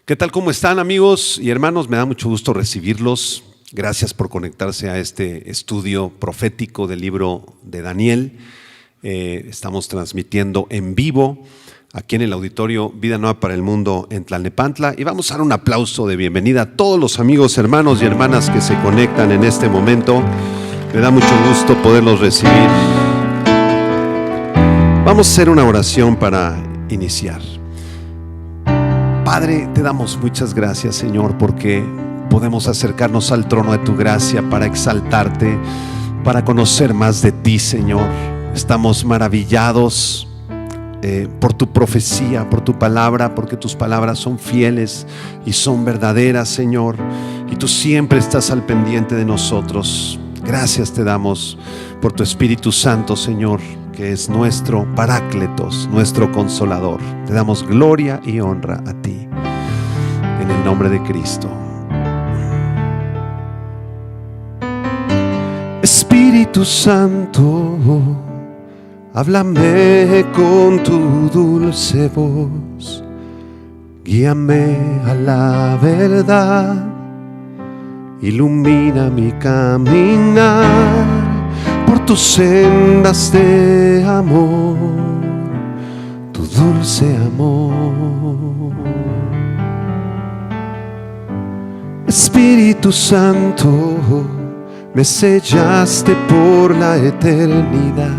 ¿Qué tal? ¿Cómo están, amigos y hermanos? Me da mucho gusto recibirlos. Gracias por conectarse a este estudio profético del libro de Daniel. Estamos transmitiendo en vivo aquí en el auditorio Vida Nueva para el Mundo en Tlalnepantla. Y vamos a dar un aplauso de bienvenida a todos los amigos, hermanos y hermanas que se conectan en este momento. Me da mucho gusto poderlos recibir. Vamos a hacer una oración para iniciar. Padre, te damos muchas gracias, Señor, porque podemos acercarnos al trono de tu gracia para exaltarte, para conocer más de ti, Señor. Estamos maravillados por tu profecía, por tu palabra, porque tus palabras son fieles y son verdaderas, Señor, y tú siempre estás al pendiente de nosotros. Gracias te damos por tu Espíritu Santo, Señor, que es nuestro Parácletos, nuestro Consolador. Te damos gloria y honra a ti, en el nombre de Cristo. Espíritu Santo, háblame con tu dulce voz, guíame a la verdad, ilumina mi caminar por tus sendas de amor, tu dulce amor. Espíritu Santo, me sellaste por la eternidad,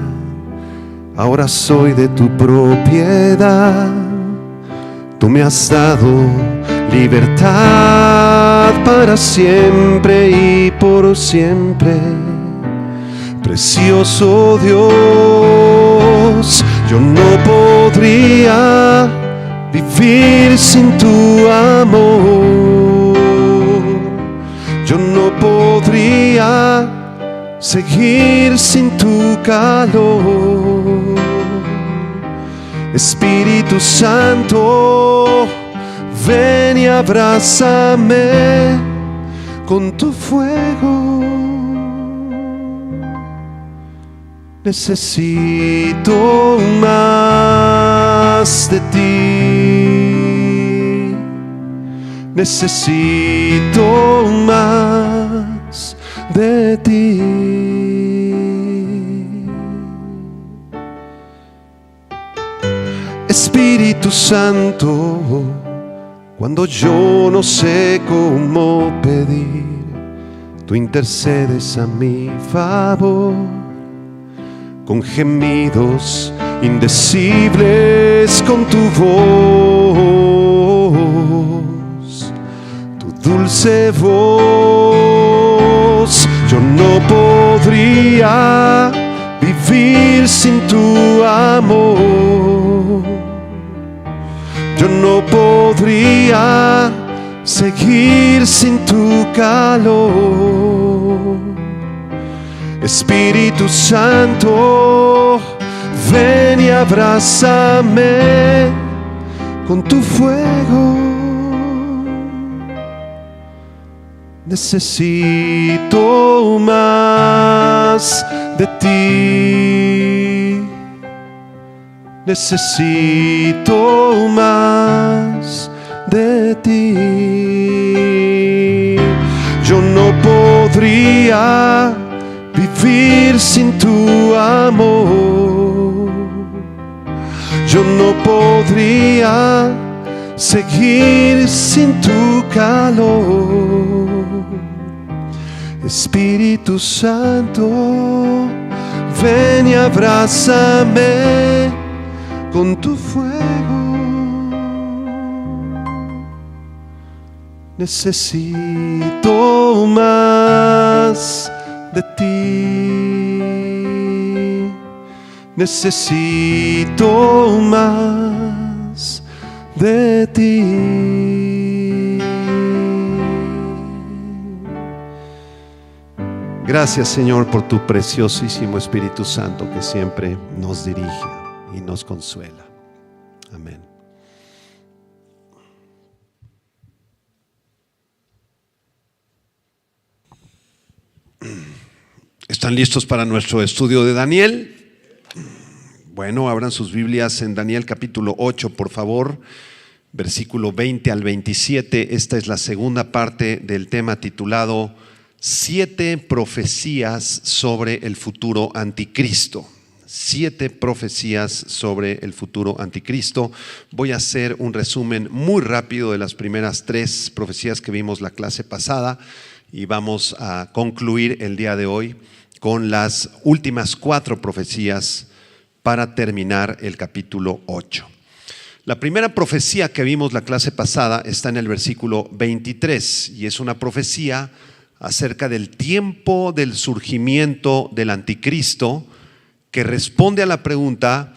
ahora soy de tu propiedad. Tú me has dado libertad para siempre y por siempre. Precioso Dios, yo no podría vivir sin tu amor. Yo no podría seguir sin tu calor. Espíritu Santo, ven y abrázame con tu fuego. Necesito más de ti. Necesito más de ti. Espíritu Santo, cuando yo no sé cómo pedir, tú intercedes a mi favor. Con gemidos indecibles, con tu voz, tu dulce voz. Yo no podría vivir sin tu amor. Yo no podría seguir sin tu calor. Espíritu Santo, ven y abrázame con tu fuego. Necesito más de ti. Necesito más de ti. Yo no podría vivir sin tu amor. Yo no podría seguir sin tu calor. Espíritu Santo, ven y abrázame con tu fuego. Necesito más de ti. Necesito más de ti. Gracias, Señor, por tu preciosísimo Espíritu Santo que siempre nos dirige y nos consuela. Amén. ¿Están listos para nuestro estudio de Daniel? Bueno, abran sus Biblias en Daniel capítulo 8, por favor. versículo 20 al 27. Esta es la segunda parte del tema titulado 7 profecías sobre el futuro anticristo. 7 profecías sobre el futuro anticristo. Voy a hacer un resumen muy rápido de las primeras 3 profecías que vimos la clase pasada y vamos a concluir el día de hoy con las últimas 4 profecías para terminar el capítulo 8. La primera profecía que vimos la clase pasada está en el versículo 23 y es una profecía acerca del tiempo del surgimiento del anticristo, que responde a la pregunta: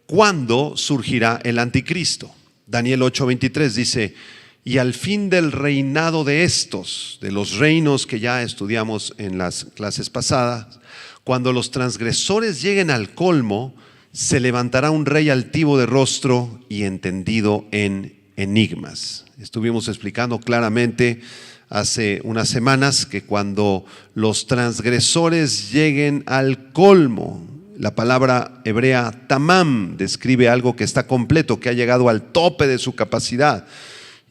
¿cuándo surgirá el anticristo? Daniel 8:23 dice: y al fin del reinado de estos, de los reinos que ya estudiamos en las clases pasadas, cuando los transgresores lleguen al colmo, se levantará un rey altivo de rostro y entendido en enigmas. Estuvimos explicando claramente hace unas semanas que cuando los transgresores lleguen al colmo, la palabra hebrea tamam describe algo que está completo, que ha llegado al tope de su capacidad.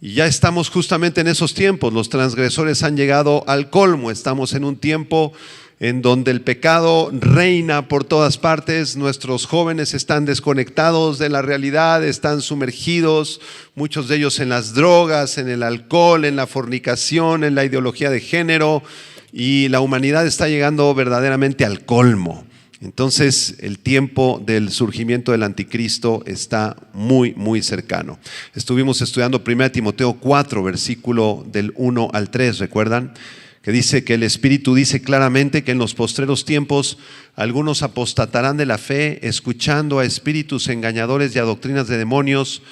Y ya estamos justamente en esos tiempos. Los transgresores han llegado al colmo. Estamos en un tiempo en donde el pecado reina por todas partes. Nuestros jóvenes están desconectados de la realidad, están sumergidos, muchos de ellos en las drogas, en el alcohol, en la fornicación, en la ideología de género, y la humanidad está llegando verdaderamente al colmo. Entonces el tiempo del surgimiento del anticristo está muy, muy cercano. Estuvimos estudiando 1 Timoteo 4, versículo del 1 al 3, ¿recuerdan? Que dice que el Espíritu dice claramente que en los postreros tiempos algunos apostatarán de la fe, escuchando a espíritus engañadores y a doctrinas de demonios,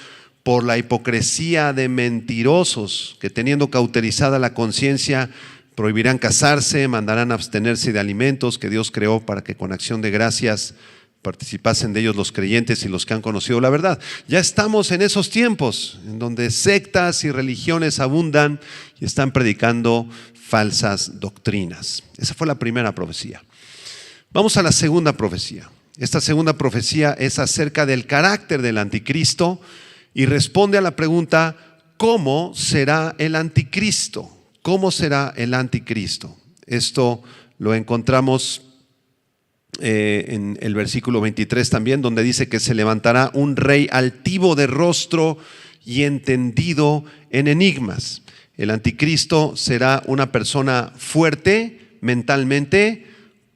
por la hipocresía de mentirosos, que teniendo cauterizada la conciencia, prohibirán casarse, mandarán abstenerse de alimentos que Dios creó para que con acción de gracias participasen de ellos los creyentes y los que han conocido la verdad. Ya estamos en esos tiempos en donde sectas y religiones abundan y están predicando falsas doctrinas. Esa fue la primera profecía. Vamos a la segunda profecía. Esta segunda profecía es acerca del carácter del anticristo y responde a la pregunta: ¿cómo será el anticristo? ¿Cómo será el anticristo? Esto lo encontramos en el versículo 23 también, donde dice que se levantará un rey altivo de rostro y entendido en enigmas. El anticristo será una persona fuerte mentalmente,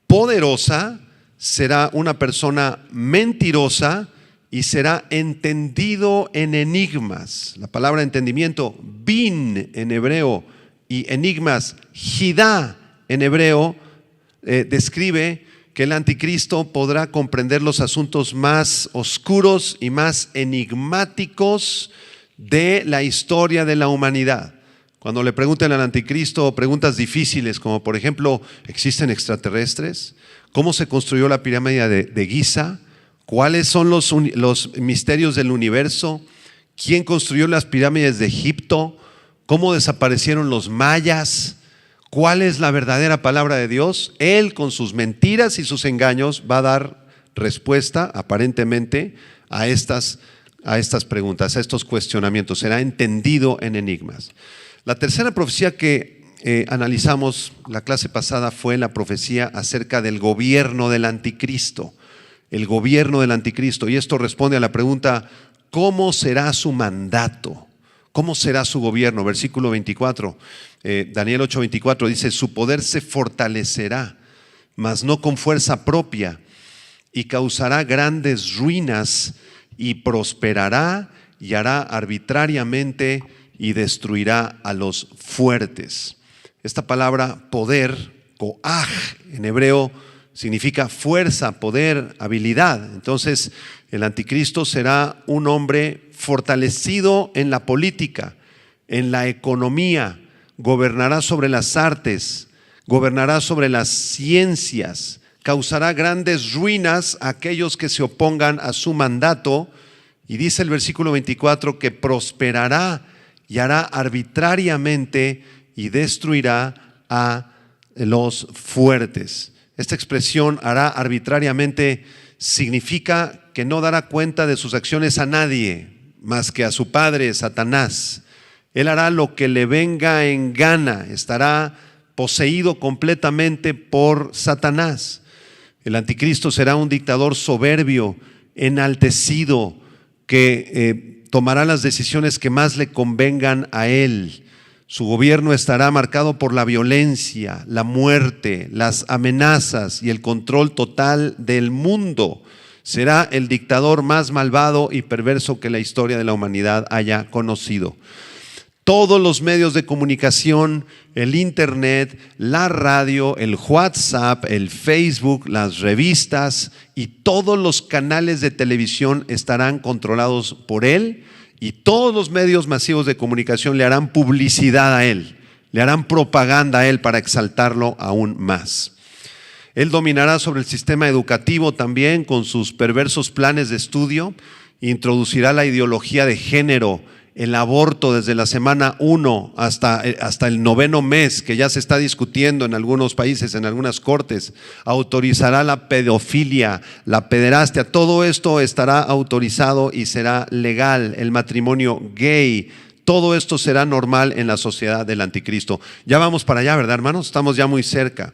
poderosa, será una persona mentirosa y será entendido en enigmas. La palabra entendimiento, bin en hebreo, y enigmas, jidá en hebreo, describe que el anticristo podrá comprender los asuntos más oscuros y más enigmáticos de la historia de la humanidad. Cuando le pregunten al anticristo preguntas difíciles como por ejemplo: ¿existen extraterrestres? ¿Cómo se construyó la pirámide de Giza? ¿Cuáles son los misterios del universo? ¿Quién construyó las pirámides de Egipto? ¿Cómo desaparecieron los mayas? ¿Cuál es la verdadera palabra de Dios? Él, con sus mentiras y sus engaños, va a dar respuesta aparentemente a estas preguntas, a estos cuestionamientos. Será entendido en enigmas. La tercera profecía que analizamos la clase pasada fue la profecía acerca del gobierno del anticristo. El gobierno del anticristo. Y esto responde a la pregunta: ¿cómo será su mandato? ¿Cómo será su gobierno? Versículo 24, Daniel 8:24 dice: su poder se fortalecerá, mas no con fuerza propia, y causará grandes ruinas, y prosperará, y hará arbitrariamente, y destruirá a los fuertes. Esta palabra poder, koaj, en hebreo, significa fuerza, poder, habilidad. Entonces, el anticristo será un hombre fortalecido en la política, en la economía, gobernará sobre las artes, gobernará sobre las ciencias, causará grandes ruinas a aquellos que se opongan a su mandato. Y dice el versículo 24 que prosperará y hará arbitrariamente y destruirá a los fuertes. Esta expresión, hará arbitrariamente, significa que no dará cuenta de sus acciones a nadie. más que a su padre, Satanás. Él hará lo que le venga en gana, estará poseído completamente por Satanás. El anticristo será un dictador soberbio, enaltecido, que tomará las decisiones que más le convengan a él. Su gobierno estará marcado por la violencia, la muerte, las amenazas y el control total del mundo. Será el dictador más malvado y perverso que la historia de la humanidad haya conocido. Todos los medios de comunicación, el internet, la radio, el WhatsApp, el Facebook, las revistas y todos los canales de televisión estarán controlados por él, y todos los medios masivos de comunicación le harán publicidad a él, le harán propaganda a él para exaltarlo aún más. Él dominará sobre el sistema educativo también con sus perversos planes de estudio, introducirá la ideología de género, el aborto desde la semana 1 hasta el 9º mes, que ya se está discutiendo en algunos países, en algunas cortes. Autorizará la pedofilia, la pederastia, todo esto estará autorizado y será legal. El matrimonio gay, todo esto será normal en la sociedad del anticristo. Ya vamos para allá, ¿verdad, hermanos? Estamos ya muy cerca.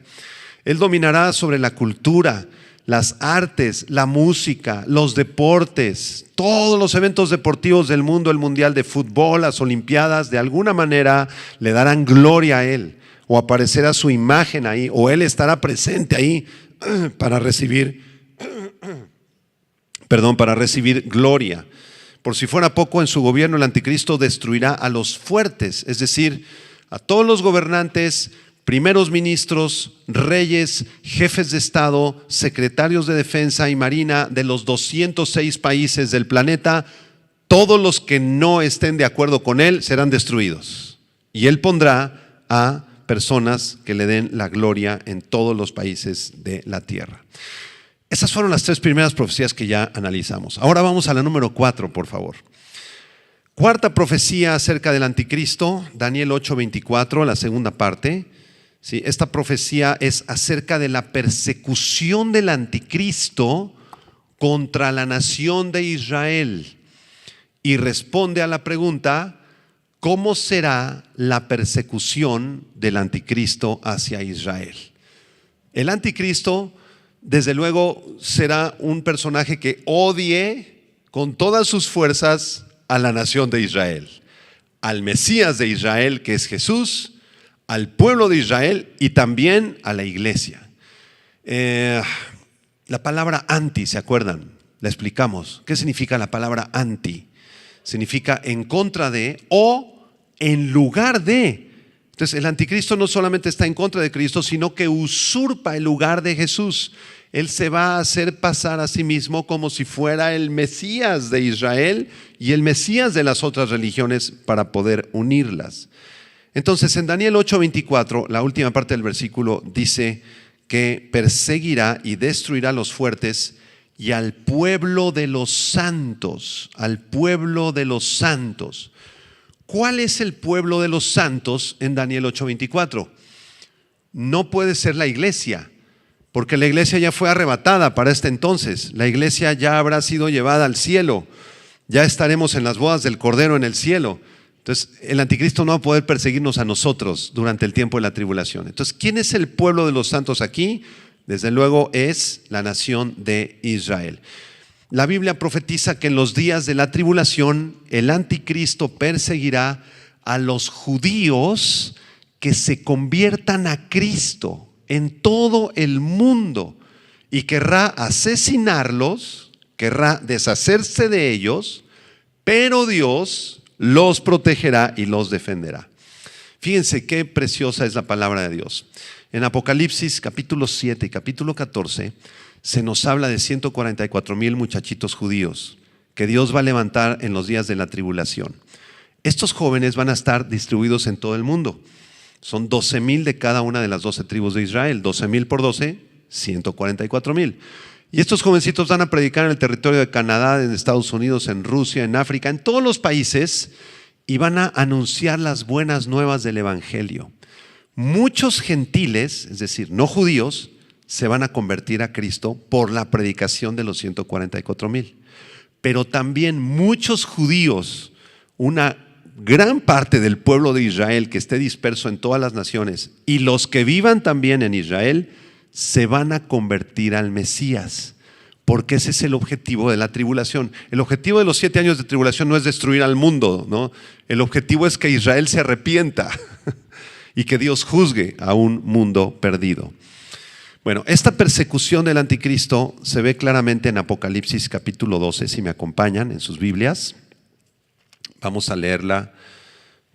Él dominará sobre la cultura, las artes, la música, los deportes, todos los eventos deportivos del mundo, el mundial de fútbol, las olimpiadas, de alguna manera le darán gloria a él, o aparecerá su imagen ahí, o él estará presente ahí para recibir gloria. Por si fuera poco, en su gobierno el anticristo destruirá a los fuertes, es decir, a todos los gobernantes, primeros ministros, reyes, jefes de Estado, secretarios de defensa y marina de los 206 países del planeta. Todos los que no estén de acuerdo con él serán destruidos. Y él pondrá a personas que le den la gloria en todos los países de la tierra. Esas fueron las 3 primeras profecías que ya analizamos. Ahora vamos a la número 4, por favor. Cuarta profecía acerca del anticristo, Daniel 8:24, la segunda parte. Sí, esta profecía es acerca de la persecución del anticristo contra la nación de Israel y responde a la pregunta: ¿cómo será la persecución del anticristo hacia Israel? El anticristo, desde luego, será un personaje que odie con todas sus fuerzas a la nación de Israel, al Mesías de Israel, que es Jesús, al pueblo de Israel y también a la iglesia. La palabra anti, ¿se acuerdan? La explicamos. ¿Qué significa la palabra anti? Significa en contra de o en lugar de. Entonces el anticristo no solamente está en contra de Cristo, sino que usurpa el lugar de Jesús. Él se va a hacer pasar a sí mismo como si fuera el Mesías de Israel y el Mesías de las otras religiones para poder unirlas. Entonces en Daniel 8:24, la última parte del versículo dice que perseguirá y destruirá a los fuertes y al pueblo de los santos, al pueblo de los santos. ¿Cuál es el pueblo de los santos en Daniel 8:24? No puede ser la iglesia, porque la iglesia ya fue arrebatada para este entonces. La iglesia ya habrá sido llevada al cielo, ya estaremos en las bodas del Cordero en el cielo. Entonces el anticristo no va a poder perseguirnos a nosotros durante el tiempo de la tribulación. Entonces, ¿quién es el pueblo de los santos aquí? Desde luego es la nación de Israel. La Biblia profetiza que en los días de la tribulación el anticristo perseguirá a los judíos que se conviertan a Cristo en todo el mundo y querrá asesinarlos, querrá deshacerse de ellos, pero Dios los protegerá y los defenderá. Fíjense qué preciosa es la palabra de Dios. En Apocalipsis capítulo 7 y capítulo 14 se nos habla de 144,000 muchachitos judíos que Dios va a levantar en los días de la tribulación. Estos jóvenes van a estar distribuidos en todo el mundo. Son 12,000 de cada una de las 12 tribus de Israel. 12,000 por 12, 144,000. Y estos jovencitos van a predicar en el territorio de Canadá, en Estados Unidos, en Rusia, en África, en todos los países, y van a anunciar las buenas nuevas del evangelio. Muchos gentiles, es decir, no judíos, se van a convertir a Cristo por la predicación de los 144,000. pero también muchos judíos, una gran parte del pueblo de Israel que esté disperso en todas las naciones y los que vivan también en Israel se van a convertir al Mesías, porque ese es el objetivo de la tribulación. El objetivo de los 7 años de tribulación no es destruir al mundo, ¿no? El objetivo es que Israel se arrepienta y que Dios juzgue a un mundo perdido. Bueno, esta persecución del anticristo se ve claramente en Apocalipsis capítulo 12, si me acompañan en sus Biblias. Vamos a leerla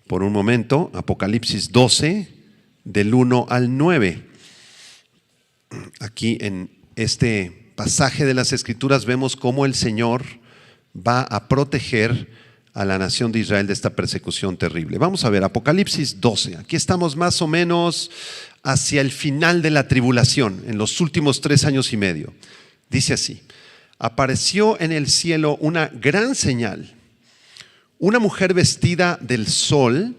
por un momento. Apocalipsis 12, del 1 al 9. Aquí en este pasaje de las Escrituras vemos cómo el Señor va a proteger a la nación de Israel de esta persecución terrible. Vamos a ver, Apocalipsis 12. Aquí estamos más o menos hacia el final de la tribulación, en los últimos 3 años y medio. Dice así: apareció en el cielo una gran señal, una mujer vestida del sol,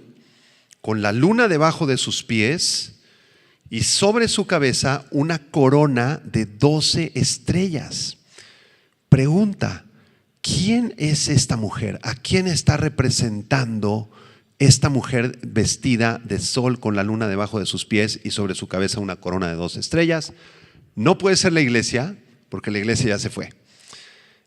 con la luna debajo de sus pies, y sobre su cabeza una corona de 12 estrellas. Pregunta: ¿quién es esta mujer? ¿A quién está representando esta mujer vestida de sol con la luna debajo de sus pies y sobre su cabeza una corona de 12 estrellas? No puede ser la iglesia, porque la iglesia ya se fue.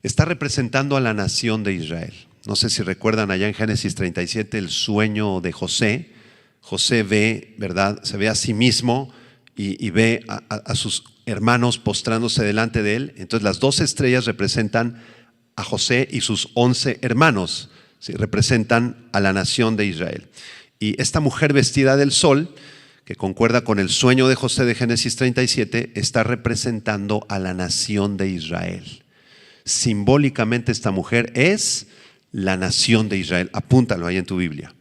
Está representando a la nación de Israel. No sé si recuerdan allá en Génesis 37 el sueño de José. José ve, ¿verdad? Se ve a sí mismo y ve a sus hermanos postrándose delante de él. Entonces las 12 estrellas representan a José y sus 11 hermanos, ¿sí? Representan a la nación de Israel. Y esta mujer vestida del sol, que concuerda con el sueño de José de Génesis 37, está representando a la nación de Israel. Simbólicamente esta mujer es la nación de Israel. Apúntalo ahí en tu Biblia.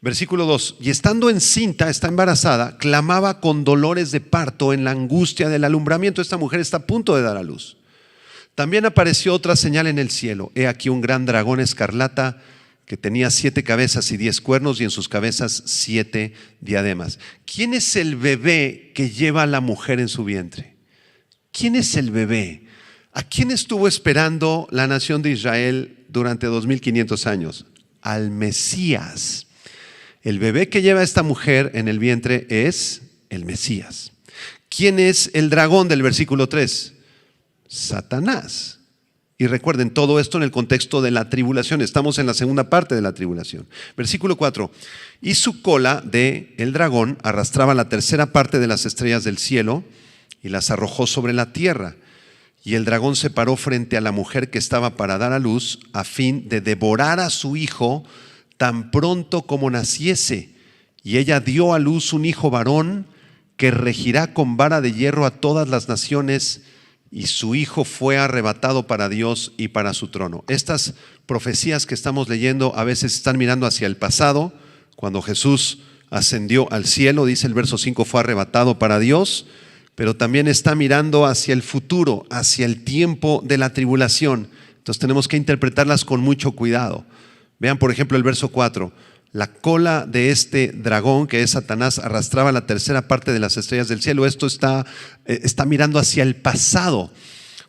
Versículo 2: y estando encinta, está embarazada, clamaba con dolores de parto en la angustia del alumbramiento. Esta mujer está a punto de dar a luz. También apareció otra señal en el cielo. He aquí un gran dragón escarlata que tenía 7 cabezas y 10 cuernos, y en sus cabezas 7 diademas. ¿Quién es el bebé que lleva a la mujer en su vientre? ¿Quién es el bebé? ¿A quién estuvo esperando la nación de Israel durante 2500 años? Al Mesías. El bebé que lleva a esta mujer en el vientre es el Mesías. ¿Quién es el dragón del versículo 3? Satanás. Y recuerden, todo esto en el contexto de la tribulación. Estamos en la segunda parte de la tribulación. Versículo 4: y su cola de el dragón arrastraba la tercera parte de las estrellas del cielo y las arrojó sobre la tierra. Y el dragón se paró frente a la mujer que estaba para dar a luz, a fin de devorar a su hijo tan pronto como naciese. Y ella dio a luz un hijo varón que regirá con vara de hierro a todas las naciones, y su hijo fue arrebatado para Dios y para su trono. Estas profecías que estamos leyendo a veces están mirando hacia el pasado. Cuando Jesús ascendió al cielo, dice el verso 5, fue arrebatado para Dios, pero también está mirando hacia el futuro, hacia el tiempo de la tribulación. Entonces tenemos que interpretarlas con mucho cuidado. Vean por ejemplo el verso 4: la cola de este dragón, que es Satanás, arrastraba la tercera parte de las estrellas del cielo. Esto está mirando hacia el pasado,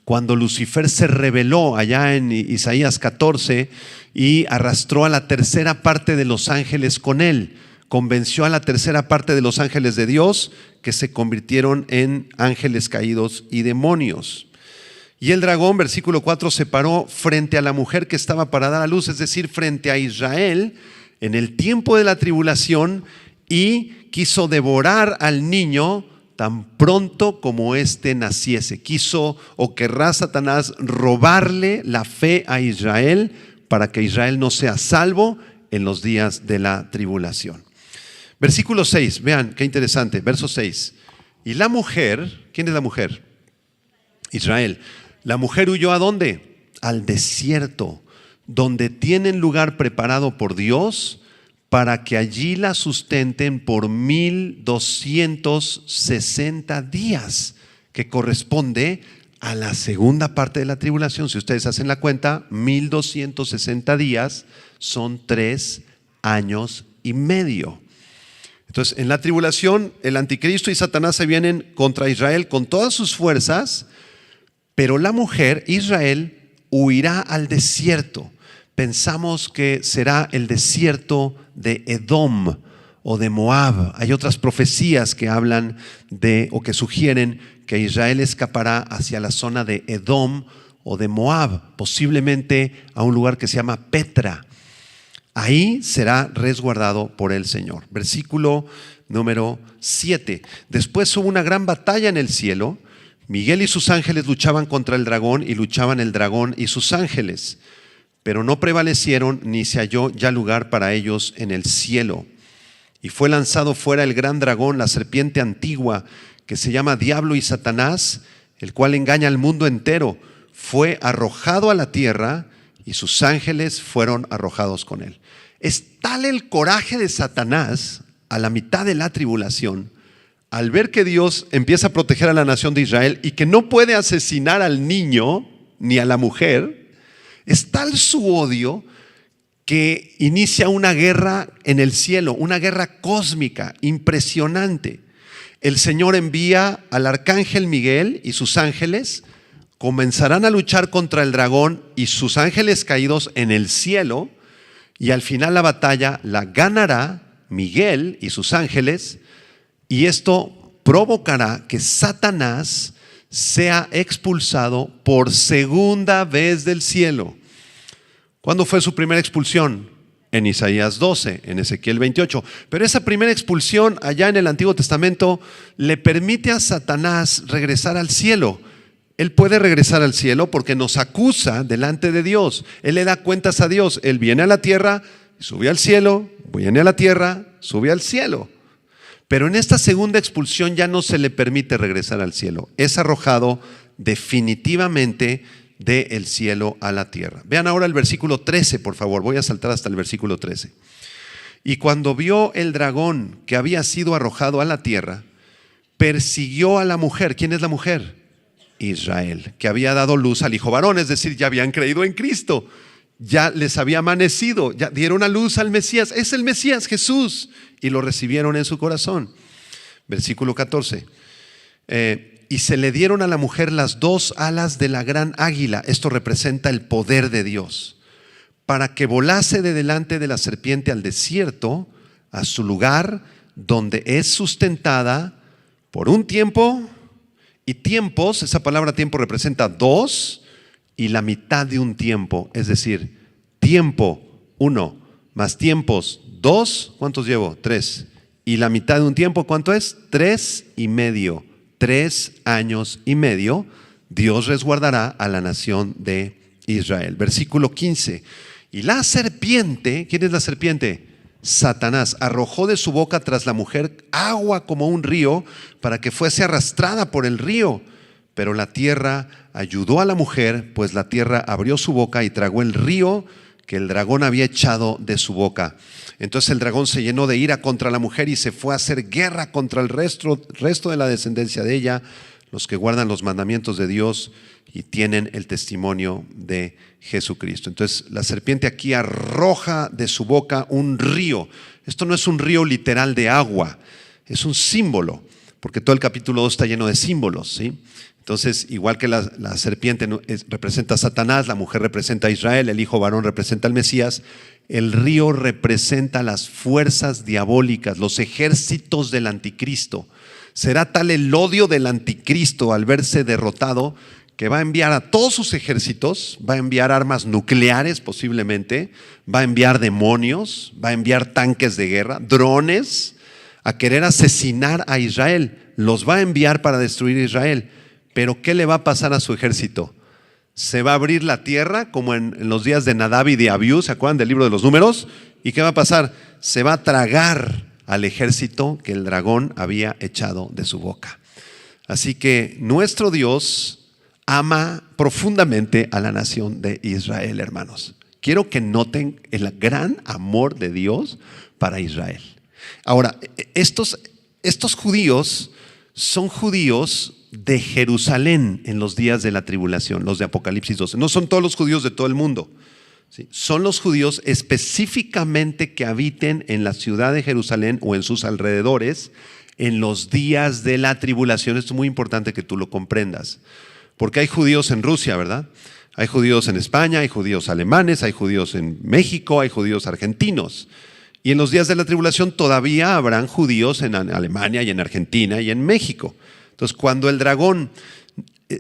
cuando Lucifer se rebeló allá en Isaías 14 y arrastró a la tercera parte de los ángeles con él. Convenció a la tercera parte de los ángeles de Dios, que se convirtieron en ángeles caídos y demonios. Y el dragón, versículo 4, se paró frente a la mujer que estaba para dar a luz, es decir, frente a Israel, en el tiempo de la tribulación, y quiso devorar al niño tan pronto como éste naciese. Quiso o querrá Satanás robarle la fe a Israel para que Israel no sea salvo en los días de la tribulación. Versículo 6, vean qué interesante, verso 6. Y la mujer, ¿quién es la mujer? Israel. La mujer huyó ¿a dónde? Al desierto, donde tienen lugar preparado por Dios para que allí la sustenten por 1260 días, que corresponde a la segunda parte de la tribulación. Si ustedes hacen la cuenta, 1260 días son 3 años y medio. Entonces, en la tribulación, el anticristo y Satanás se vienen contra Israel con todas sus fuerzas, pero la mujer, Israel, huirá al desierto. Pensamos que será el desierto de Edom o de Moab. Hay otras profecías que hablan de o que sugieren que Israel escapará hacia la zona de Edom o de Moab, posiblemente a un lugar que se llama Petra. Ahí será resguardado por el Señor. Versículo número 7. Después hubo una gran batalla en el cielo. Miguel y sus ángeles luchaban contra el dragón y luchaban el dragón y sus ángeles, pero no prevalecieron ni se halló ya lugar para ellos en el cielo. Y fue lanzado fuera el gran dragón, la serpiente antigua, que se llama Diablo y Satanás, el cual engaña al mundo entero. Fue arrojado a la tierra y sus ángeles fueron arrojados con él. Es tal el coraje de Satanás a la mitad de la tribulación, al ver que Dios empieza a proteger a la nación de Israel y que no puede asesinar al niño ni a la mujer, es tal su odio que inicia una guerra en el cielo, una guerra cósmica impresionante. El Señor envía al arcángel Miguel y sus ángeles, comenzarán a luchar contra el dragón y sus ángeles caídos en el cielo, y al final la batalla la ganará Miguel y sus ángeles, y esto provocará que Satanás sea expulsado por segunda vez del cielo. ¿Cuándo fue su primera expulsión? En Isaías 12, en Ezequiel 28. Pero esa primera expulsión allá en el Antiguo Testamento le permite a Satanás regresar al cielo. Él puede regresar al cielo porque nos acusa delante de Dios. Él le da cuentas a Dios. Él viene a la tierra, sube al cielo, viene a la tierra, sube al cielo. Pero en esta segunda expulsión ya no se le permite regresar al cielo. Es arrojado definitivamente del cielo a la tierra. Vean ahora el versículo 13, por favor. Voy a saltar hasta el versículo 13. Y cuando vio el dragón que había sido arrojado a la tierra, persiguió a la mujer. ¿Quién es la mujer? Israel, que había dado luz al hijo varón, es decir, ya habían creído en Cristo, ya les había amanecido, ya dieron a luz al Mesías, es el Mesías Jesús, y lo recibieron en su corazón. Versículo 14. Y se le dieron a la mujer las dos alas de la gran águila. Esto representa el poder de Dios, para que volase de delante de la serpiente al desierto, a su lugar donde es sustentada por un tiempo. Y tiempos, esa palabra tiempo representa dos y la mitad de un tiempo, es decir, tiempo 1 más tiempos 2, ¿cuántos llevo? 3. Y la mitad de un tiempo, ¿cuánto es? 3 y medio, 3 años y medio, Dios resguardará a la nación de Israel. Versículo 15. Y la serpiente, ¿quién es la serpiente? Satanás arrojó de su boca tras la mujer agua como un río para que fuese arrastrada por el río. Pero la tierra ayudó a la mujer, pues la tierra abrió su boca y tragó el río que el dragón había echado de su boca. Entonces el dragón se llenó de ira contra la mujer y se fue a hacer guerra contra el resto de la descendencia de ella, los que guardan los mandamientos de Dios y tienen el testimonio de Jesucristo. Entonces la serpiente aquí arroja de su boca un río. Esto no es un río literal de agua, es un símbolo, porque todo el capítulo 2 está lleno de símbolos, ¿sí? Entonces, igual que la serpiente representa a Satanás, la mujer representa a Israel, el hijo varón representa al Mesías, el río representa las fuerzas diabólicas, los ejércitos del anticristo. Será tal el odio del anticristo al verse derrotado que va a enviar a todos sus ejércitos, va a enviar armas nucleares posiblemente, va a enviar demonios, va a enviar tanques de guerra, drones, a querer asesinar a Israel. Los va a enviar para destruir a Israel. Pero ¿qué le va a pasar a su ejército? Se va a abrir la tierra como en los días de Nadab y de Abiú, ¿se acuerdan del libro de los números? ¿Y qué va a pasar? Se va a tragar al ejército que el dragón había echado de su boca. Así que nuestro Dios ama profundamente a la nación de Israel, hermanos. Quiero que noten el gran amor de Dios para Israel. Ahora, estos judíos son judíos de Jerusalén en los días de la tribulación, los de Apocalipsis 12. No son todos los judíos de todo el mundo, ¿sí? Son los judíos específicamente que habiten en la ciudad de Jerusalén o en sus alrededores en los días de la tribulación. Esto es muy importante que tú lo comprendas, porque hay judíos en Rusia, ¿verdad? Hay judíos en España, hay judíos alemanes, hay judíos en México, hay judíos argentinos. Y en los días de la tribulación todavía habrán judíos en Alemania y en Argentina y en México. Entonces, cuando el dragón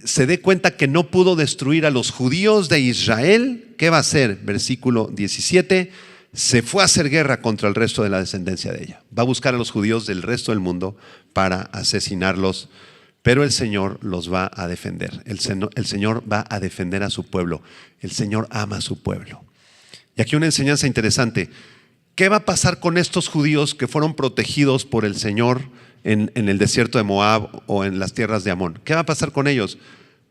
se dé cuenta que no pudo destruir a los judíos de Israel, ¿qué va a hacer? Versículo 17, se fue a hacer guerra contra el resto de la descendencia de ella. Va a buscar a los judíos del resto del mundo para asesinarlos, pero el Señor los va a defender. El Señor va a defender a su pueblo. El Señor ama a su pueblo. Y aquí una enseñanza interesante. ¿Qué va a pasar con estos judíos que fueron protegidos por el Señor en el desierto de Moab o en las tierras de Amón? ¿Qué va a pasar con ellos?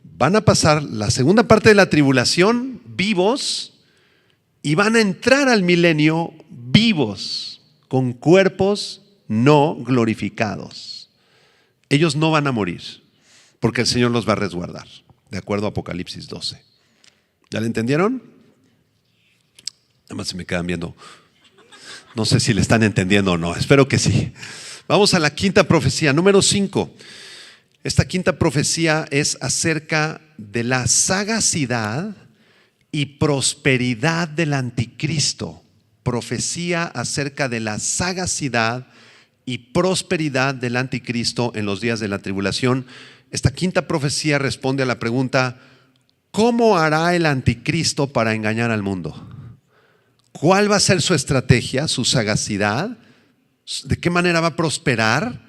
Van a pasar la segunda parte de la tribulación vivos y van a entrar al milenio vivos, con cuerpos no glorificados. Ellos no van a morir porque el Señor los va a resguardar, de acuerdo a Apocalipsis 12. ¿Ya le entendieron? Nada más se me quedan viendo. No sé si le están entendiendo o no, espero que sí. Vamos a la quinta profecía, número 5. Esta quinta profecía es acerca de la sagacidad y prosperidad del anticristo. Profecía acerca de la sagacidad y prosperidad del anticristo en los días de la tribulación. Esta quinta profecía responde a la pregunta: ¿cómo hará el anticristo para engañar al mundo? ¿Cuál va a ser su estrategia, su sagacidad? ¿De qué manera va a prosperar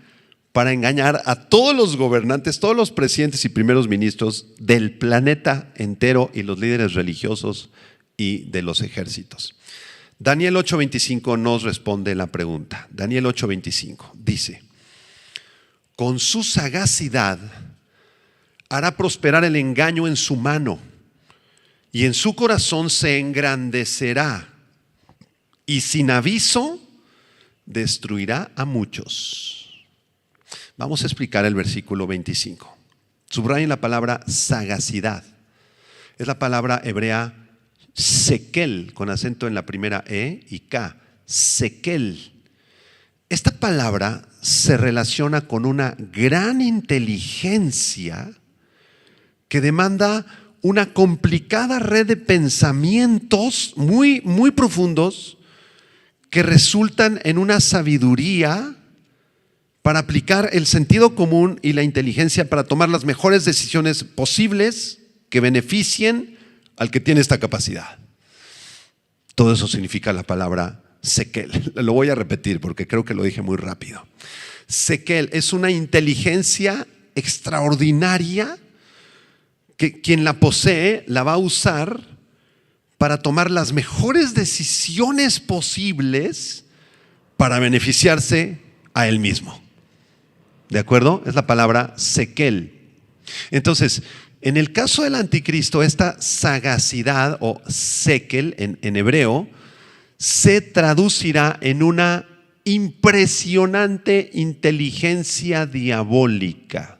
para engañar a todos los gobernantes, todos los presidentes y primeros ministros del planeta entero y los líderes religiosos y de los ejércitos? Daniel 8:25 nos responde la pregunta. Daniel 8:25 dice: con su sagacidad hará prosperar el engaño en su mano, y en su corazón se engrandecerá, y sin aviso destruirá a muchos. Vamos a explicar el versículo 25. Subrayen la palabra sagacidad. Es la palabra hebrea sekel, con acento en la primera E y K. Sekel. Esta palabra se relaciona con una gran inteligencia que demanda una complicada red de pensamientos muy, muy profundos, que resultan en una sabiduría para aplicar el sentido común y la inteligencia para tomar las mejores decisiones posibles que beneficien al que tiene esta capacidad. Todo eso significa la palabra sekel. Lo voy a repetir porque creo que lo dije muy rápido. Sekel es una inteligencia extraordinaria que quien la posee la va a usar para tomar las mejores decisiones posibles para beneficiarse a él mismo. ¿De acuerdo? Es la palabra sekel. Entonces, en el caso del anticristo, esta sagacidad o sekel en hebreo se traducirá en una impresionante inteligencia diabólica.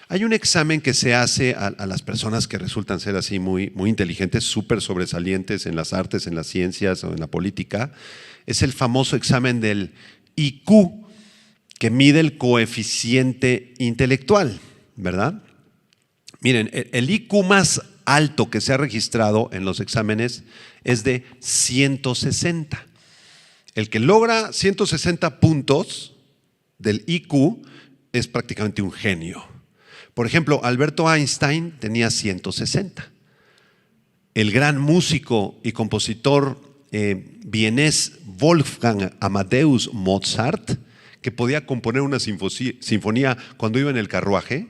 Hay un examen que se hace a las personas que resultan ser así muy, muy inteligentes, súper sobresalientes en las artes, en las ciencias o en la política. Es el famoso examen del IQ, que mide el coeficiente intelectual, ¿verdad? Miren, el IQ más alto que se ha registrado en los exámenes es de 160. El que logra 160 puntos del IQ es prácticamente un genio. Por ejemplo, Alberto Einstein tenía 160. El gran músico y compositor vienés Wolfgang Amadeus Mozart, que podía componer una sinfonía cuando iba en el carruaje,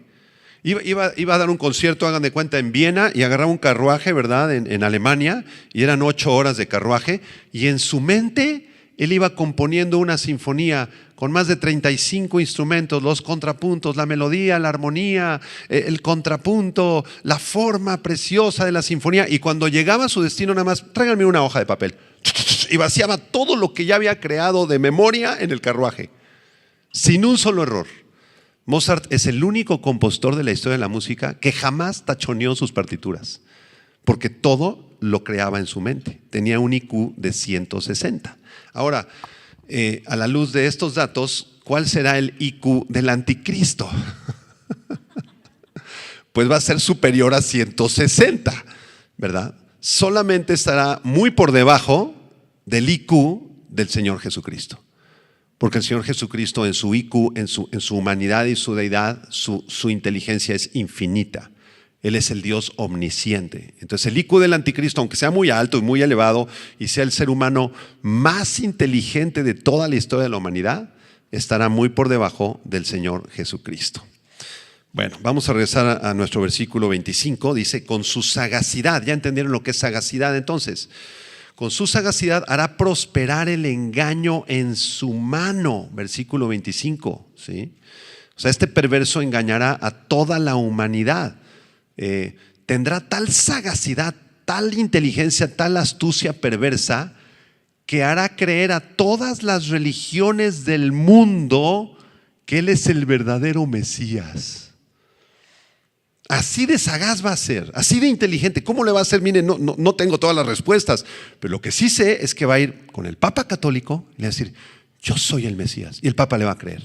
iba a dar un concierto, hagan de cuenta, en Viena, y agarraba un carruaje, ¿verdad?, en Alemania, y eran 8 horas de carruaje, y en su mente él iba componiendo una sinfonía con más de 35 instrumentos, los contrapuntos, la melodía, la armonía, el contrapunto, la forma preciosa de la sinfonía. Y cuando llegaba a su destino, nada más, tráiganme una hoja de papel. Y vaciaba todo lo que ya había creado de memoria en el carruaje, sin un solo error. Mozart es el único compositor de la historia de la música que jamás tachoneó sus partituras, porque todo lo creaba en su mente. Tenía un IQ de 160. Ahora, a la luz de estos datos, ¿cuál será el IQ del anticristo? Pues va a ser superior a 160. ¿verdad? Solamente estará muy por debajo del IQ del Señor Jesucristo. Porque el Señor Jesucristo en su IQ, en su humanidad y su deidad, su inteligencia es infinita. Él es el Dios omnisciente. Entonces el IQ del anticristo, aunque sea muy alto y muy elevado y sea el ser humano más inteligente de toda la historia de la humanidad, estará muy por debajo del Señor Jesucristo. Bueno, vamos a regresar a nuestro versículo 25. Dice, con su sagacidad, ¿ya entendieron lo que es sagacidad entonces? Con su sagacidad hará prosperar el engaño en su mano. Versículo 25. ¿Sí? O sea, este perverso engañará a toda la humanidad. Tendrá tal sagacidad, tal inteligencia, tal astucia perversa, que hará creer a todas las religiones del mundo que Él es el verdadero Mesías. Así de sagaz va a ser, así de inteligente. ¿Cómo le va a hacer? Miren, no tengo todas las respuestas, pero lo que sí sé es que va a ir con el Papa católico y le va a decir, yo soy el Mesías, y el Papa le va a creer.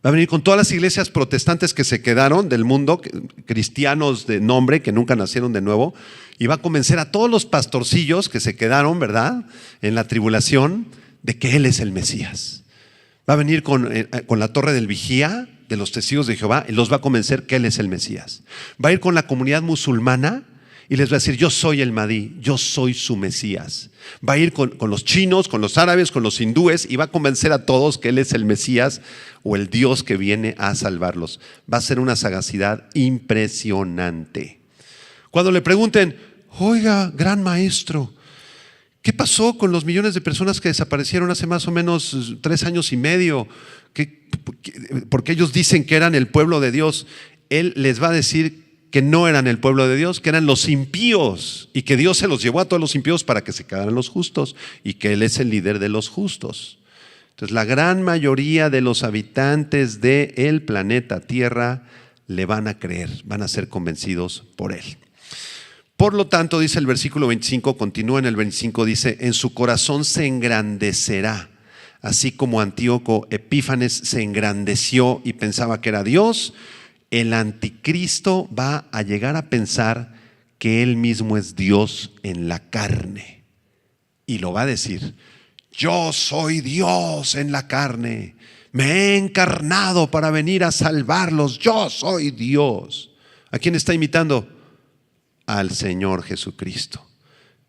Va a venir con todas las iglesias protestantes que se quedaron del mundo, cristianos de nombre que nunca nacieron de nuevo, y va a convencer a todos los pastorcillos que se quedaron, ¿verdad?, en la tribulación, de que Él es el Mesías. Va a venir con la torre del vigía de los testigos de Jehová y los va a convencer que Él es el Mesías. Va a ir con la comunidad musulmana y les va a decir, yo soy el Mahdi, yo soy su Mesías. Va a ir con los chinos, con los árabes, con los hindúes y va a convencer a todos que Él es el Mesías o el Dios que viene a salvarlos. Va a ser una sagacidad impresionante. Cuando le pregunten, oiga, gran maestro, ¿qué pasó con los millones de personas que desaparecieron hace más o menos 3 años y medio? Porque ellos dicen que eran el pueblo de Dios. Él les va a decir que no eran el pueblo de Dios, que eran los impíos y que Dios se los llevó a todos los impíos para que se quedaran los justos y que Él es el líder de los justos. Entonces la gran mayoría de los habitantes del planeta Tierra le van a creer, van a ser convencidos por Él. Por lo tanto, dice el versículo 25, continúa en el 25, dice, en su corazón se engrandecerá, así como Antíoco Epífanes se engrandeció y pensaba que era Dios. El anticristo va a llegar a pensar que Él mismo es Dios en la carne. Y lo va a decir, yo soy Dios en la carne, me he encarnado para venir a salvarlos, yo soy Dios. ¿A quién está imitando? Al Señor Jesucristo.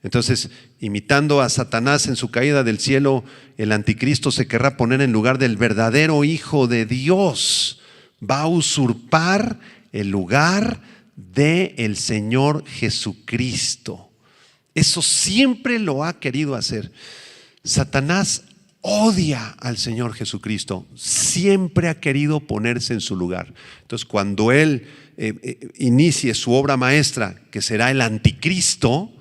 Entonces, imitando a Satanás en su caída del cielo, el anticristo se querrá poner en lugar del verdadero Hijo de Dios. Va a usurpar el lugar del Señor Jesucristo. Eso siempre lo ha querido hacer. Satanás odia al Señor Jesucristo. Siempre ha querido ponerse en su lugar. Entonces, cuando Él inicie su obra maestra, que será el anticristo,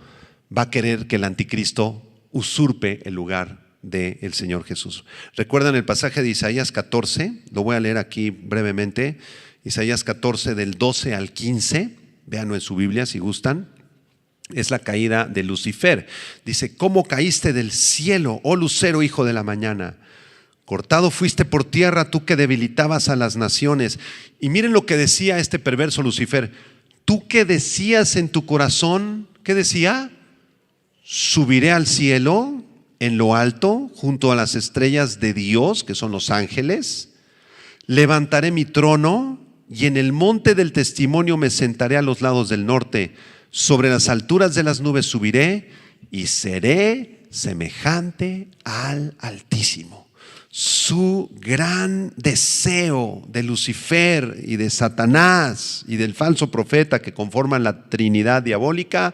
va a querer que el anticristo usurpe el lugar del Señor Jesús. ¿Recuerdan el pasaje de Isaías 14? Lo voy a leer aquí brevemente. Isaías 14 del 12 al 15. Véanlo en su Biblia si gustan. Es la caída de Lucifer. Dice, ¿cómo caíste del cielo, oh lucero, hijo de la mañana? Cortado fuiste por tierra, tú que debilitabas a las naciones. Y miren lo que decía este perverso Lucifer. Tú que decías en tu corazón, ¿qué decía? Subiré al cielo, en lo alto, junto a las estrellas de Dios, que son los ángeles. Levantaré mi trono y en el monte del testimonio me sentaré a los lados del norte. Sobre las alturas de las nubes subiré y seré semejante al Altísimo. Su gran deseo de Lucifer y de Satanás y del falso profeta que conforman la Trinidad diabólica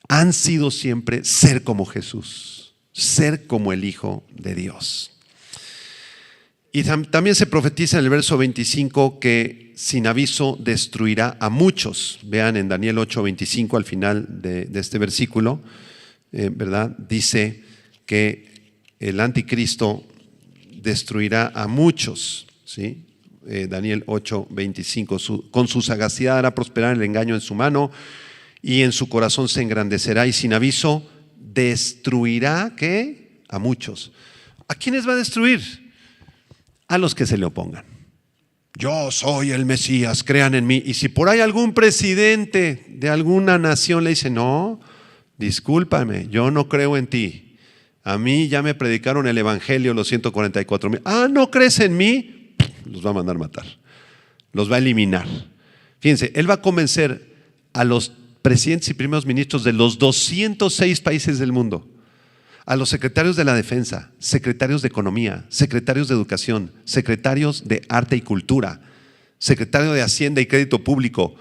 han sido siempre ser como Jesús, ser como el Hijo de Dios. Y también se profetiza en el verso 25 que sin aviso destruirá a muchos. Vean en Daniel 8:25 al final de este versículo, ¿verdad? Dice que el anticristo destruirá a muchos, ¿sí? Daniel 8:25, con su sagacidad hará prosperar el engaño en su mano y en su corazón se engrandecerá y sin aviso destruirá, ¿qué? A muchos. ¿A quiénes va a destruir? A los que se le opongan. Yo soy el Mesías, crean en mí. Y si por ahí algún presidente de alguna nación le dice, no, discúlpame, yo no creo en ti. A mí ya me predicaron el evangelio los 144,000. Ah, ¿no crees en mí? Los va a mandar matar. Los va a eliminar. Fíjense, él va a convencer a los presidentes y primeros ministros de los 206 países del mundo, a los secretarios de la defensa, secretarios de economía, secretarios de educación, secretarios de arte y cultura, secretario de Hacienda y Crédito Público.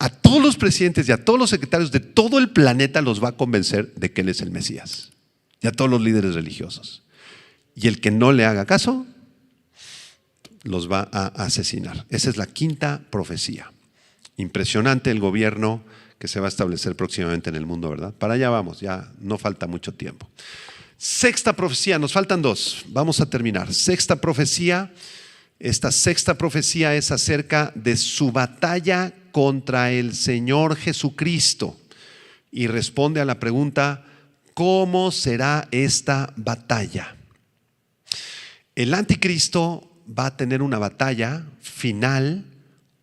A todos los presidentes y a todos los secretarios de todo el planeta los va a convencer de que él es el Mesías. Y a todos los líderes religiosos. Y el que no le haga caso, los va a asesinar. Esa es la quinta profecía. Impresionante el gobierno que se va a establecer próximamente en el mundo, ¿verdad? Para allá vamos, ya no falta mucho tiempo. Sexta profecía, nos faltan dos, vamos a terminar. Sexta profecía, esta sexta profecía es acerca de su batalla contra el Señor Jesucristo y responde a la pregunta, ¿cómo será esta batalla? El anticristo va a tener una batalla final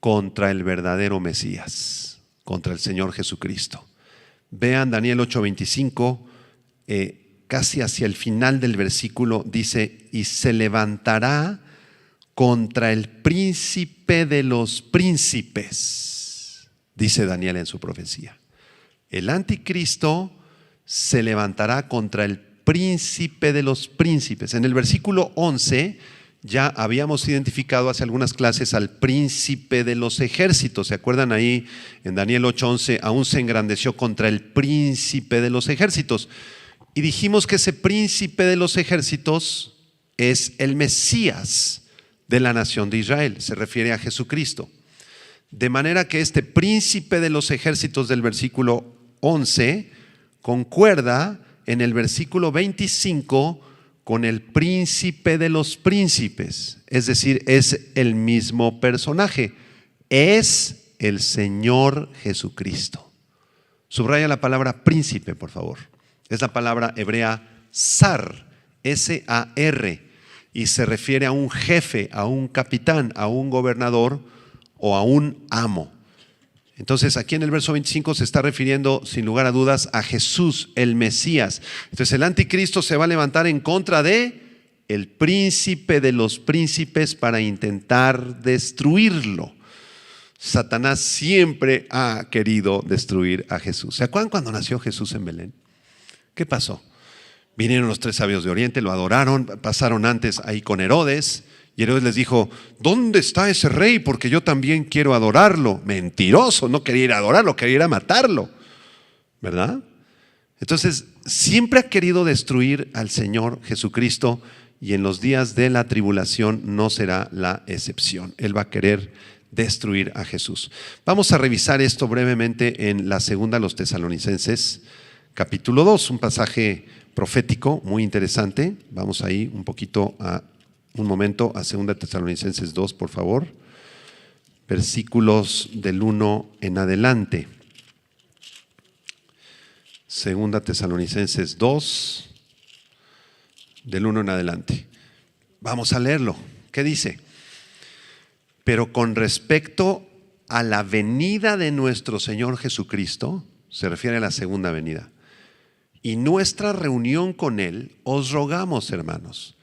contra el verdadero Mesías, contra el Señor Jesucristo. Vean Daniel 8:25, casi hacia el final del versículo dice, y se levantará contra el príncipe de los príncipes, dice Daniel en su profecía. El anticristo se levantará contra el príncipe de los príncipes. En el versículo 11 ya habíamos identificado hace algunas clases al príncipe de los ejércitos. ¿Se acuerdan ahí en Daniel 8:11? Aún se engrandeció contra el príncipe de los ejércitos. Y dijimos que ese príncipe de los ejércitos es el Mesías de la nación de Israel. Se refiere a Jesucristo. De manera que este príncipe de los ejércitos del versículo 11 concuerda en el versículo 25 con el príncipe de los príncipes, es decir, es el mismo personaje, es el Señor Jesucristo. Subraya la palabra príncipe, por favor. Es la palabra hebrea zar, S-A-R, y se refiere a un jefe, a un capitán, a un gobernador o a un amo. Entonces aquí en el verso 25 se está refiriendo sin lugar a dudas a Jesús, el Mesías. Entonces el anticristo se va a levantar en contra de el príncipe de los príncipes para intentar destruirlo. Satanás siempre ha querido destruir a Jesús. ¿Se acuerdan cuando nació Jesús en Belén? ¿Qué pasó? Vinieron los 3 sabios de Oriente, lo adoraron, pasaron antes ahí con Herodes. Y Herodes les dijo, ¿dónde está ese rey? Porque yo también quiero adorarlo. Mentiroso, no quería ir a adorarlo, quería ir a matarlo. ¿Verdad? Entonces, siempre ha querido destruir al Señor Jesucristo y en los días de la tribulación no será la excepción. Él va a querer destruir a Jesús. Vamos a revisar esto brevemente en la segunda a los Tesalonicenses, capítulo 2, un pasaje profético muy interesante. Vamos ahí un momento a 2 Tesalonicenses 2, por favor, versículos del 1 en adelante. 2 Tesalonicenses 2, del 1 en adelante. Vamos a leerlo. ¿Qué dice? Pero con respecto a la venida de nuestro Señor Jesucristo, se refiere a la segunda venida, y nuestra reunión con Él, os rogamos, hermanos,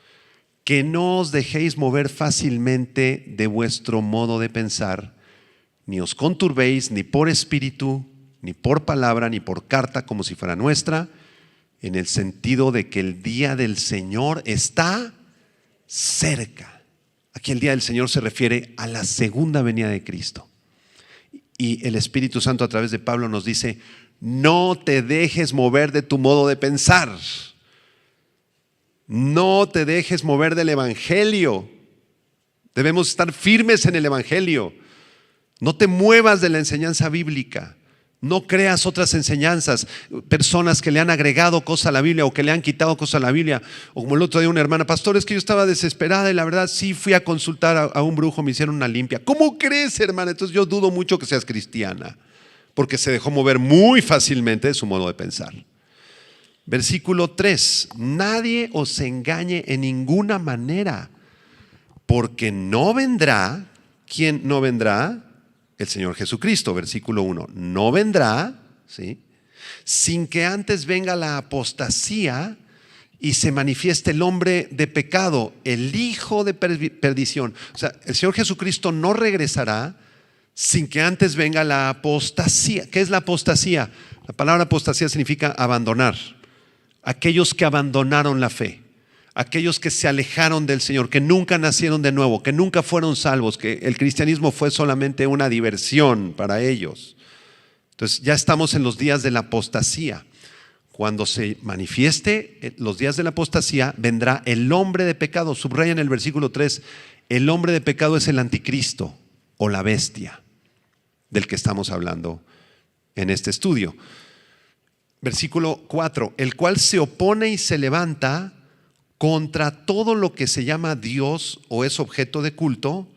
que no os dejéis mover fácilmente de vuestro modo de pensar, ni os conturbéis ni por espíritu, ni por palabra, ni por carta como si fuera nuestra, en el sentido de que el día del Señor está cerca. Aquí el día del Señor se refiere a la segunda venida de Cristo. Y el Espíritu Santo a través de Pablo nos dice, no te dejes mover de tu modo de pensar. No te dejes mover del Evangelio. Debemos estar firmes en el Evangelio. No te muevas de la enseñanza bíblica. No creas otras enseñanzas. Personas que le han agregado cosas a la Biblia o que le han quitado cosas a la Biblia. O como el otro día una hermana, pastor, es que yo estaba desesperada y la verdad sí fui a consultar a un brujo, me hicieron una limpia. ¿Cómo crees, hermana? Entonces yo dudo mucho que seas cristiana, porque se dejó mover muy fácilmente de su modo de pensar. Versículo 3, nadie os engañe en ninguna manera, porque no vendrá. ¿Quién no vendrá? el Señor Jesucristo, versículo 1, no vendrá, ¿sí?, sin que antes venga la apostasía y se manifieste el hombre de pecado, el hijo de perdición. O sea, el Señor Jesucristo no regresará sin que antes venga la apostasía. ¿Qué es la apostasía? La palabra apostasía significa abandonar. Aquellos que abandonaron la fe, aquellos que se alejaron del Señor, que nunca nacieron de nuevo, que nunca fueron salvos, que el cristianismo fue solamente una diversión para ellos. Entonces ya estamos en los días de la apostasía. Cuando se manifieste los días de la apostasía, vendrá el hombre de pecado. Subraya en el versículo 3, el hombre de pecado es el anticristo o la bestia del que estamos hablando en este estudio. Versículo 4, el cual se opone y se levanta contra todo lo que se llama Dios o es objeto de culto,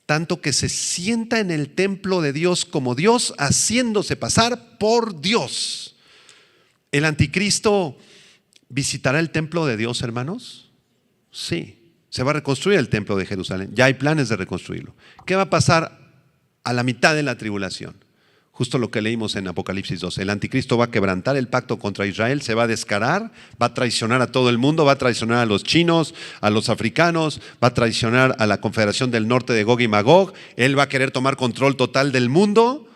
tanto que se sienta en el templo de Dios como Dios, haciéndose pasar por Dios. ¿El anticristo visitará el templo de Dios, hermanos? Sí, se va a reconstruir el templo de Jerusalén. Ya hay planes de reconstruirlo. ¿Qué va a pasar a la mitad de la tribulación? Justo lo que leímos en Apocalipsis 12. El anticristo va a quebrantar el pacto contra Israel, se va a descarar, va a traicionar a todo el mundo, va a traicionar a los chinos, a los africanos, va a traicionar a la Confederación del Norte de Gog y Magog. Él va a querer tomar control total del mundo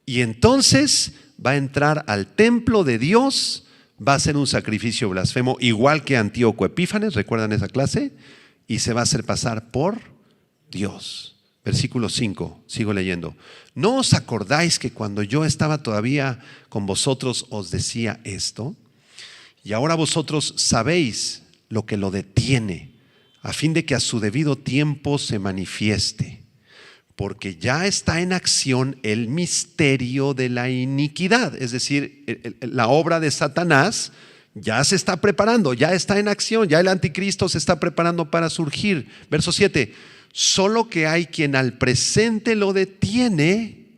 y entonces va a entrar al templo de Dios, va a hacer un sacrificio blasfemo igual que Antíoco Epífanes, ¿recuerdan esa clase? Y se va a hacer pasar por Dios. Versículo 5, sigo leyendo. ¿No os acordáis que cuando yo estaba todavía con vosotros os decía esto? Y ahora vosotros sabéis lo que lo detiene, a fin de que a su debido tiempo se manifieste. Porque ya está en acción el misterio de la iniquidad, es decir, la obra de Satanás ya se está preparando, ya está en acción, ya el anticristo se está preparando para surgir. Verso 7, solo que hay quien al presente lo detiene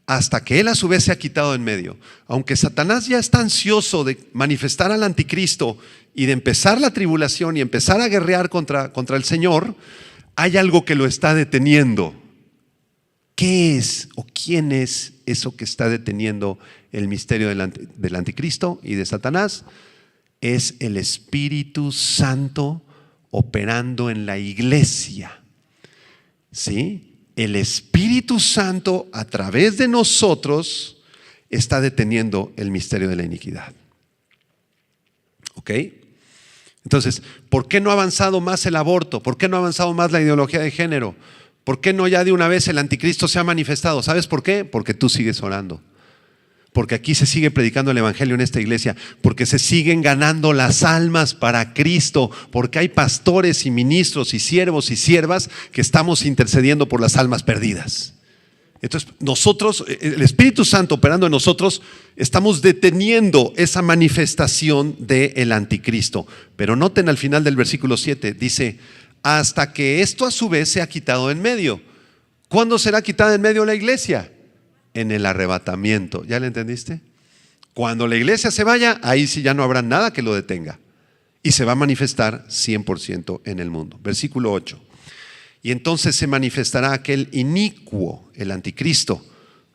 hasta que él a su vez se ha quitado en medio. Aunque Satanás ya está ansioso de manifestar al anticristo y de empezar la tribulación y empezar a guerrear contra el Señor, hay algo que lo está deteniendo. ¿Qué es o quién es eso que está deteniendo el misterio del anticristo y de Satanás? Es el Espíritu Santo operando en la iglesia. ¿Sí? El Espíritu Santo a través de nosotros está deteniendo el misterio de la iniquidad. ¿Ok? Entonces, ¿por qué no ha avanzado más el aborto? ¿Por qué no ha avanzado más la ideología de género? ¿Por qué no ya de una vez el anticristo se ha manifestado? ¿Sabes por qué? Porque tú sigues orando. Porque aquí se sigue predicando el evangelio en esta iglesia. Porque se siguen ganando las almas para Cristo. Porque hay pastores y ministros y siervos y siervas que estamos intercediendo por las almas perdidas. Entonces nosotros, el Espíritu Santo operando en nosotros, estamos deteniendo esa manifestación del anticristo. Pero noten al final del versículo 7, dice, hasta que esto a su vez se ha quitado en medio. ¿Cuándo será quitada en medio la iglesia? En el arrebatamiento. ¿Ya le entendiste? Cuando la iglesia se vaya, ahí sí ya no habrá nada que lo detenga. Y se va a manifestar 100% en el mundo. Versículo 8. Y entonces se manifestará aquel inicuo, el anticristo,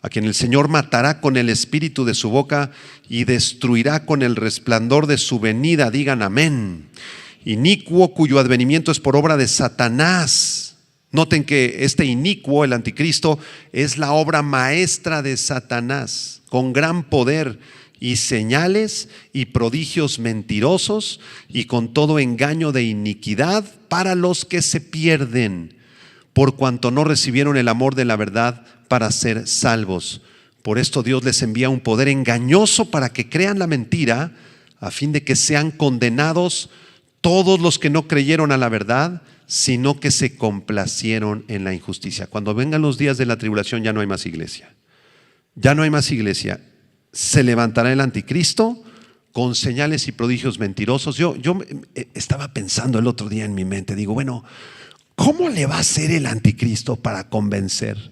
a quien el Señor matará con el espíritu de su boca y destruirá con el resplandor de su venida. Digan amén. Inicuo cuyo advenimiento es por obra de Satanás. Noten que este inicuo, el anticristo, es la obra maestra de Satanás, con gran poder y señales y prodigios mentirosos y con todo engaño de iniquidad para los que se pierden, por cuanto no recibieron el amor de la verdad para ser salvos. Por esto Dios les envía un poder engañoso para que crean la mentira, a fin de que sean condenados todos los que no creyeron a la verdad, sino que se complacieron en la injusticia. Cuando vengan los días de la tribulación ya no hay más iglesia. Ya no hay más iglesia. Se levantará el anticristo con señales y prodigios mentirosos. Yo estaba pensando el otro día en mi mente, digo, bueno, ¿cómo le va a hacer el anticristo para convencer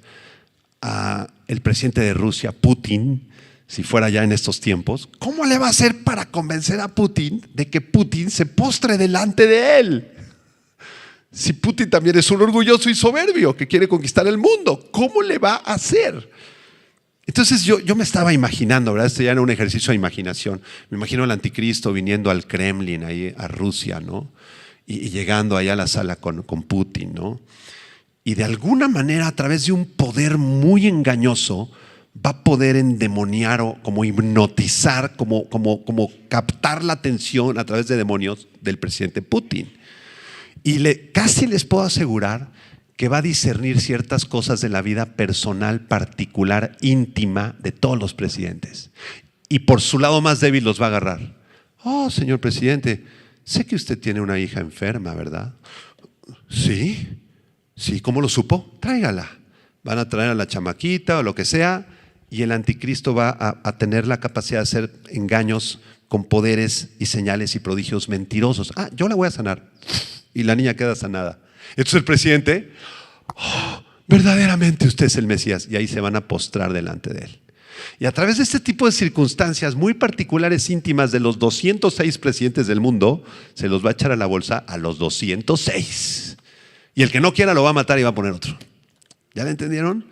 a el presidente de Rusia, Putin, si fuera ya en estos tiempos? ¿Cómo le va a hacer para convencer a Putin de que Putin se postre delante de él? Si Putin también es un orgulloso y soberbio que quiere conquistar el mundo, ¿cómo le va a hacer? Entonces yo me estaba imaginando, ¿verdad? Esto ya era un ejercicio de imaginación. Me imagino al anticristo viniendo al Kremlin, ahí a Rusia, ¿no? Y llegando allá a la sala con Putin, ¿no? Y de alguna manera, a través de un poder muy engañoso, va a poder endemoniar o como hipnotizar, como captar la atención a través de demonios del presidente Putin. Y casi les puedo asegurar que va a discernir ciertas cosas de la vida personal, particular, íntima de todos los presidentes. Y por su lado más débil los va a agarrar. Oh, señor presidente, sé que usted tiene una hija enferma, ¿verdad? Sí, ¿cómo lo supo? Tráigala. Van a traer a la chamaquita o lo que sea, y el anticristo va a tener la capacidad de hacer engaños con poderes y señales y prodigios mentirosos. Yo la voy a sanar. Y la niña queda sanada. Entonces el presidente, verdaderamente usted es el Mesías. Y ahí se van a postrar delante de él. Y a través de este tipo de circunstancias muy particulares, íntimas de los 206 presidentes del mundo, se los va a echar a la bolsa a los 206. Y el que no quiera lo va a matar y va a poner otro. ¿Ya lo entendieron?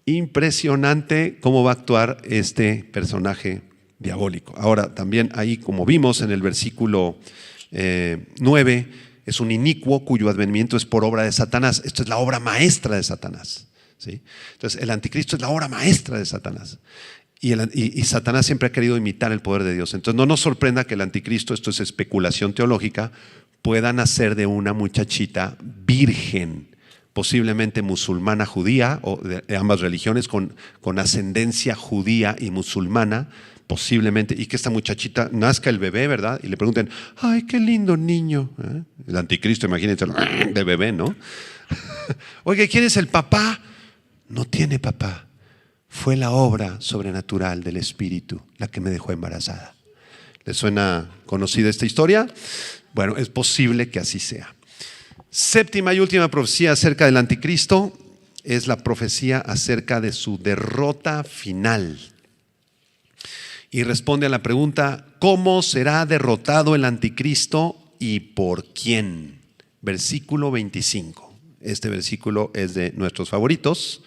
Impresionante cómo va a actuar este personaje diabólico. Ahora, también ahí, como vimos en el versículo 9, es un inicuo cuyo advenimiento es por obra de Satanás. Esto es la obra maestra de Satanás, ¿sí? Entonces, el anticristo es la obra maestra de Satanás. Y Satanás siempre ha querido imitar el poder de Dios. Entonces, no nos sorprenda que el anticristo, esto es especulación teológica, pueda nacer de una muchachita virgen, posiblemente musulmana judía, o de ambas religiones, con ascendencia judía y musulmana, posiblemente, y que esta muchachita nazca el bebé, ¿verdad? Y le pregunten, ¡ay, qué lindo niño! El anticristo, imagínense, de bebé, ¿no? Oye, ¿quién es el papá? No tiene papá. Fue la obra sobrenatural del Espíritu la que me dejó embarazada. ¿Les suena conocida esta historia? Bueno, es posible que así sea. Séptima y última profecía acerca del anticristo es la profecía acerca de su derrota final. Y responde a la pregunta, ¿cómo será derrotado el anticristo y por quién? Versículo 25. Este versículo es de nuestros favoritos.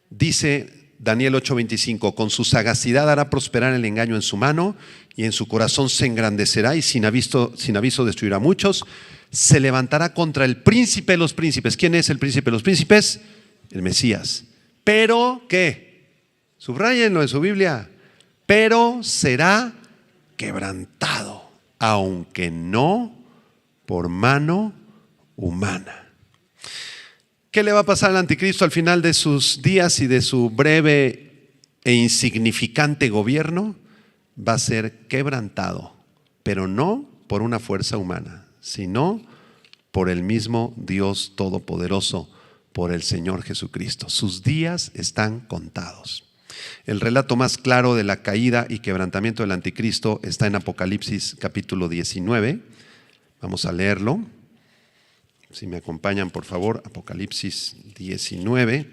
Dice Daniel 8:25, con su sagacidad hará prosperar el engaño en su mano y en su corazón se engrandecerá y sin aviso destruirá a muchos. Se levantará contra el príncipe de los príncipes. ¿Quién es el príncipe de los príncipes? El Mesías. Pero, ¿qué? Subrayenlo en su Biblia. Pero será quebrantado, aunque no por mano humana. ¿Qué le va a pasar al anticristo al final de sus días y de su breve e insignificante gobierno? Va a ser quebrantado, pero no por una fuerza humana, sino por el mismo Dios Todopoderoso, por el Señor Jesucristo. Sus días están contados. El relato más claro de la caída y quebrantamiento del anticristo está en Apocalipsis capítulo 19. Vamos a leerlo. Si me acompañan, por favor, Apocalipsis 19,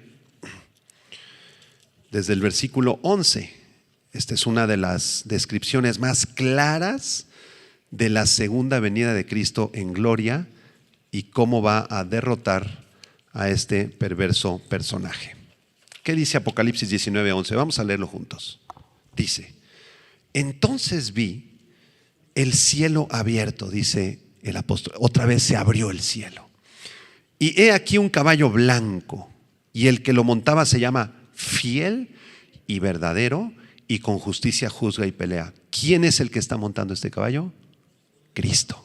desde el versículo 11. Esta es una de las descripciones más claras de la segunda venida de Cristo en gloria y cómo va a derrotar a este perverso personaje. ¿Qué dice Apocalipsis 19:11? Vamos a leerlo juntos. Dice, entonces vi el cielo abierto, dice el apóstol. Otra vez se abrió el cielo. Y he aquí un caballo blanco, y el que lo montaba se llama Fiel y Verdadero, y con justicia juzga y pelea. ¿Quién es el que está montando este caballo? Cristo,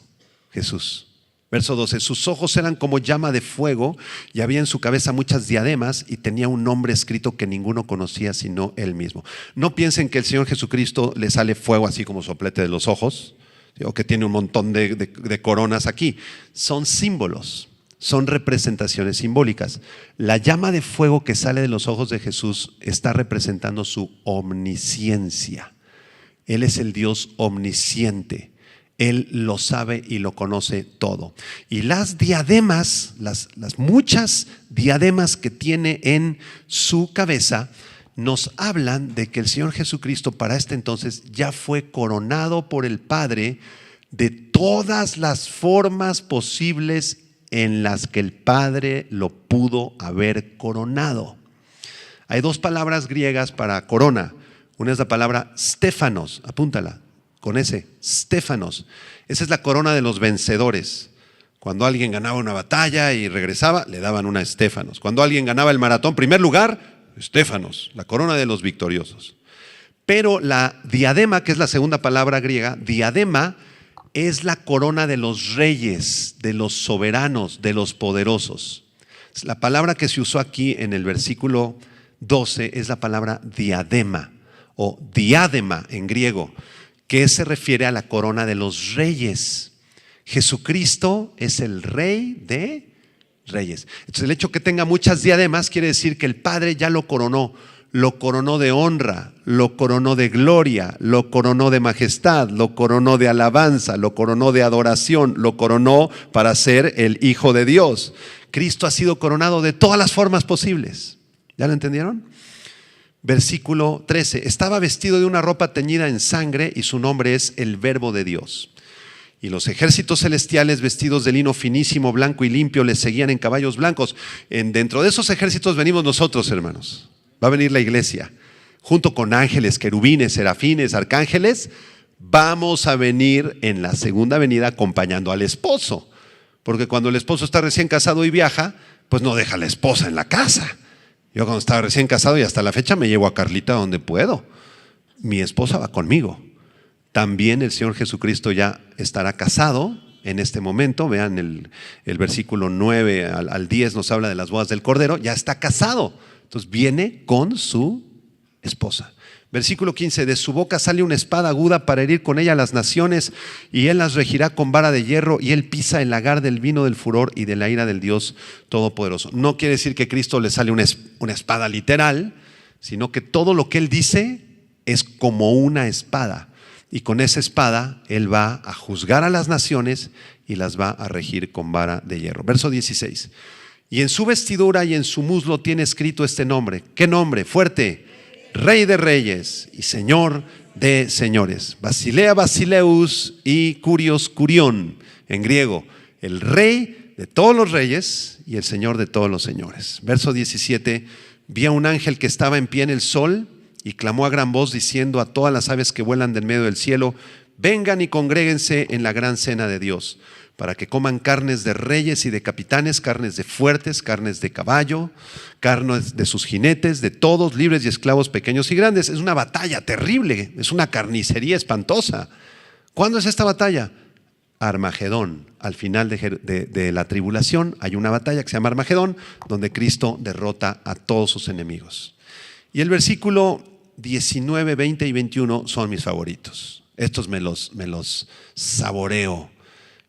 Jesús. Verso 12, sus ojos eran como llama de fuego y había en su cabeza muchas diademas y tenía un nombre escrito que ninguno conocía sino él mismo. No piensen que el Señor Jesucristo le sale fuego así como soplete de los ojos, ¿sí? O que tiene un montón de coronas aquí. Son símbolos, son representaciones simbólicas. La llama de fuego que sale de los ojos de Jesús está representando su omnisciencia. Él es el Dios omnisciente. Él lo sabe y lo conoce todo. Y las diademas, las muchas diademas que tiene en su cabeza, nos hablan de que el Señor Jesucristo para este entonces ya fue coronado por el Padre de todas las formas posibles en las que el Padre lo pudo haber coronado. Hay dos palabras griegas para corona. Una es la palabra Stéfanos, apúntala, con ese, Stéfanos. Esa es la corona de los vencedores. Cuando alguien ganaba una batalla y regresaba, le daban una Stéfanos. Cuando alguien ganaba el maratón, primer lugar, Stéfanos, la corona de los victoriosos. Pero la diadema, que es la segunda palabra griega, diadema es la corona de los reyes, de los soberanos, de los poderosos. La palabra que se usó aquí en el versículo 12 es la palabra diadema o diadema en griego, que se refiere a la corona de los reyes. Jesucristo es el Rey de reyes. Entonces el hecho que tenga muchas diademas quiere decir que el Padre ya lo coronó de honra, lo coronó de gloria, lo coronó de majestad, lo coronó de alabanza, lo coronó de adoración, lo coronó para ser el Hijo de Dios. Cristo ha sido coronado de todas las formas posibles. ¿Ya lo entendieron? Versículo 13, estaba vestido de una ropa teñida en sangre y su nombre es el Verbo de Dios. Y los ejércitos celestiales vestidos de lino finísimo, blanco y limpio le seguían en caballos blancos. Dentro de esos ejércitos venimos nosotros, hermanos. Va a venir la iglesia, junto con ángeles, querubines, serafines, arcángeles. Vamos a venir en la segunda venida acompañando al esposo. Porque cuando el esposo está recién casado y viaja, pues no deja a la esposa en la casa. Yo cuando estaba recién casado y hasta la fecha me llevo a Carlita donde puedo. Mi esposa va conmigo. También el Señor Jesucristo ya estará casado en este momento. Vean el versículo 9 al 10 nos habla de las bodas del Cordero. Ya está casado. Entonces viene con su esposa. Versículo 15, de su boca sale una espada aguda para herir con ella a las naciones y él las regirá con vara de hierro y él pisa el lagar del vino del furor y de la ira del Dios Todopoderoso. No quiere decir que Cristo le sale una espada literal, sino que todo lo que él dice es como una espada. Y con esa espada él va a juzgar a las naciones y las va a regir con vara de hierro. Verso 16, y en su vestidura y en su muslo tiene escrito este nombre. ¿Qué nombre? Fuerte. Rey de reyes y Señor de señores. Basilea Basileus y Curios Curión en griego. El Rey de todos los reyes y el Señor de todos los señores. Verso 17. Vi a un ángel que estaba en pie en el sol y clamó a gran voz diciendo a todas las aves que vuelan del medio del cielo: vengan y congréguense en la gran cena de Dios, para que coman carnes de reyes y de capitanes, carnes de fuertes, carnes de caballo, carnes de sus jinetes, de todos, libres y esclavos, pequeños y grandes. Es una batalla terrible, es una carnicería espantosa. ¿Cuándo es esta batalla? Armagedón. Al final de la tribulación hay una batalla que se llama Armagedón, donde Cristo derrota a todos sus enemigos. Y el versículo 19, 20 y 21 son mis favoritos. Estos me los saboreo.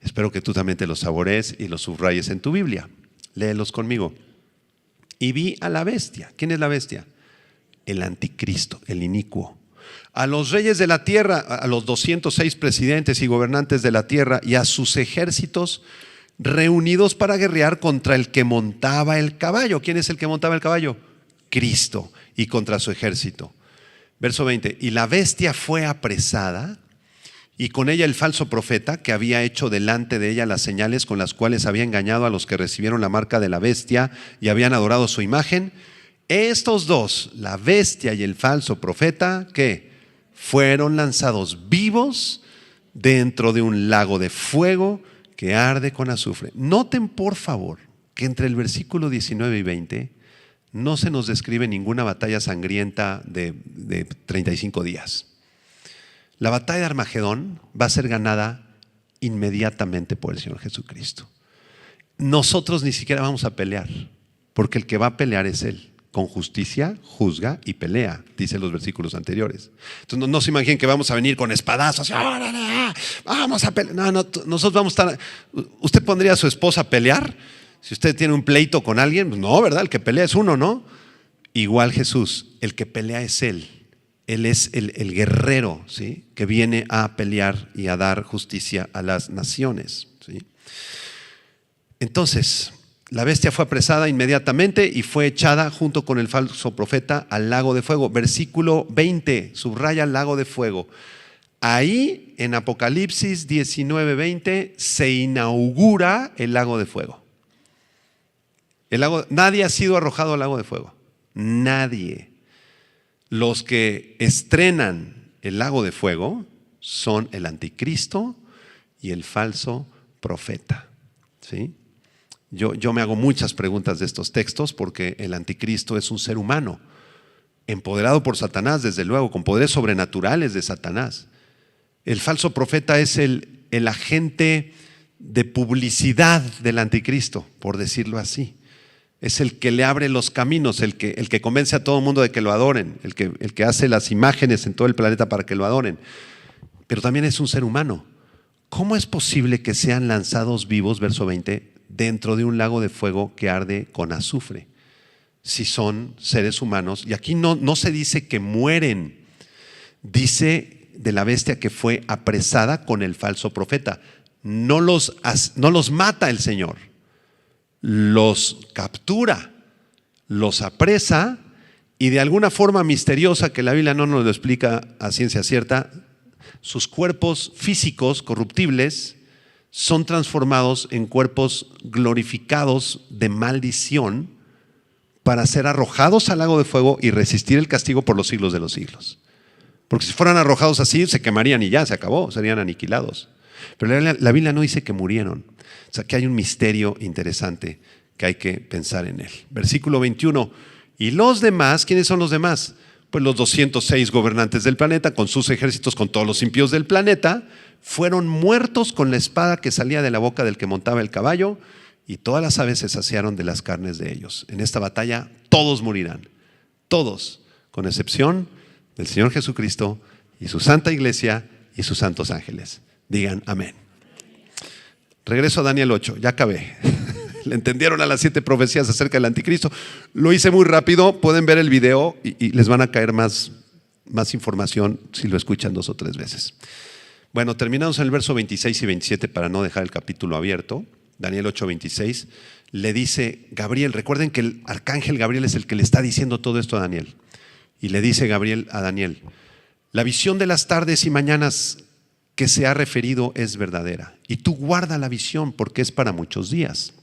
Espero que tú también te los saborees y los subrayes en tu Biblia. Léelos conmigo. Y vi a la bestia. ¿Quién es la bestia? El anticristo, el inicuo. A los reyes de la tierra, a los 206 presidentes y gobernantes de la tierra y a sus ejércitos reunidos para guerrear contra el que montaba el caballo. ¿Quién es el que montaba el caballo? Cristo, y contra su ejército. Verso 20. Y la bestia fue apresada, y con ella el falso profeta que había hecho delante de ella las señales con las cuales había engañado a los que recibieron la marca de la bestia y habían adorado su imagen. Estos dos, la bestia y el falso profeta, ¿qué? Fueron lanzados vivos dentro de un lago de fuego que arde con azufre. Noten por favor que entre el versículo 19 y 20 no se nos describe ninguna batalla sangrienta de 35 días. La batalla de Armagedón va a ser ganada inmediatamente por el Señor Jesucristo. Nosotros ni siquiera vamos a pelear, porque el que va a pelear es Él. Con justicia juzga y pelea, dicen los versículos anteriores. Entonces no se imaginen que vamos a venir con espadazos. Vamos a pelear. No, nosotros vamos a estar. ¿Usted pondría a su esposa a pelear? Si usted tiene un pleito con alguien, pues no, ¿verdad? El que pelea es uno, ¿no? Igual Jesús, el que pelea es Él. Él es el guerrero, ¿sí? Que viene a pelear y a dar justicia a las naciones, ¿sí? Entonces, la bestia fue apresada inmediatamente y fue echada junto con el falso profeta al lago de fuego. Versículo 20, subraya el lago de fuego. Ahí en Apocalipsis 19:20 se inaugura el lago de fuego. Nadie ha sido arrojado al lago de fuego. Nadie. Los que estrenan el lago de fuego son el anticristo y el falso profeta. ¿Sí? Yo me hago muchas preguntas de estos textos porque el anticristo es un ser humano, empoderado por Satanás, desde luego, con poderes sobrenaturales de Satanás. El falso profeta es el agente de publicidad del anticristo, por decirlo así. Es el que le abre los caminos, el que convence a todo el mundo de que lo adoren, el que hace las imágenes en todo el planeta para que lo adoren. Pero también es un ser humano. ¿Cómo es posible que sean lanzados vivos, verso 20, dentro de un lago de fuego que arde con azufre? Si son seres humanos, y aquí no se dice que mueren, dice de la bestia que fue apresada con el falso profeta. No los mata el Señor, los captura, los apresa y de alguna forma misteriosa que la Biblia no nos lo explica a ciencia cierta, sus cuerpos físicos corruptibles son transformados en cuerpos glorificados de maldición para ser arrojados al lago de fuego y resistir el castigo por los siglos de los siglos. Porque si fueran arrojados así, se quemarían y ya, se acabó, serían aniquilados. Pero la Biblia no dice que murieron. O sea, que hay un misterio interesante que hay que pensar en él. Versículo 21. ¿Y los demás? ¿Quiénes son los demás? Pues los 206 gobernantes del planeta, con sus ejércitos, con todos los impíos del planeta, fueron muertos con la espada que salía de la boca del que montaba el caballo, y todas las aves se saciaron de las carnes de ellos. En esta batalla todos morirán, todos, con excepción del Señor Jesucristo y su santa iglesia y sus santos ángeles. Digan amén. Regreso a Daniel 8, ya acabé. Le entendieron a las 7 profecías acerca del anticristo. Lo hice muy rápido, pueden ver el video y les van a caer más información si lo escuchan 2 o 3 veces. Bueno, terminamos en el verso 26 y 27 para no dejar el capítulo abierto. Daniel 8, 26. Le dice Gabriel, recuerden que el arcángel Gabriel es el que le está diciendo todo esto a Daniel. Y le dice Gabriel a Daniel, la visión de las tardes y mañanas que se ha referido es verdadera. Y tú guarda la visión porque es para muchos días.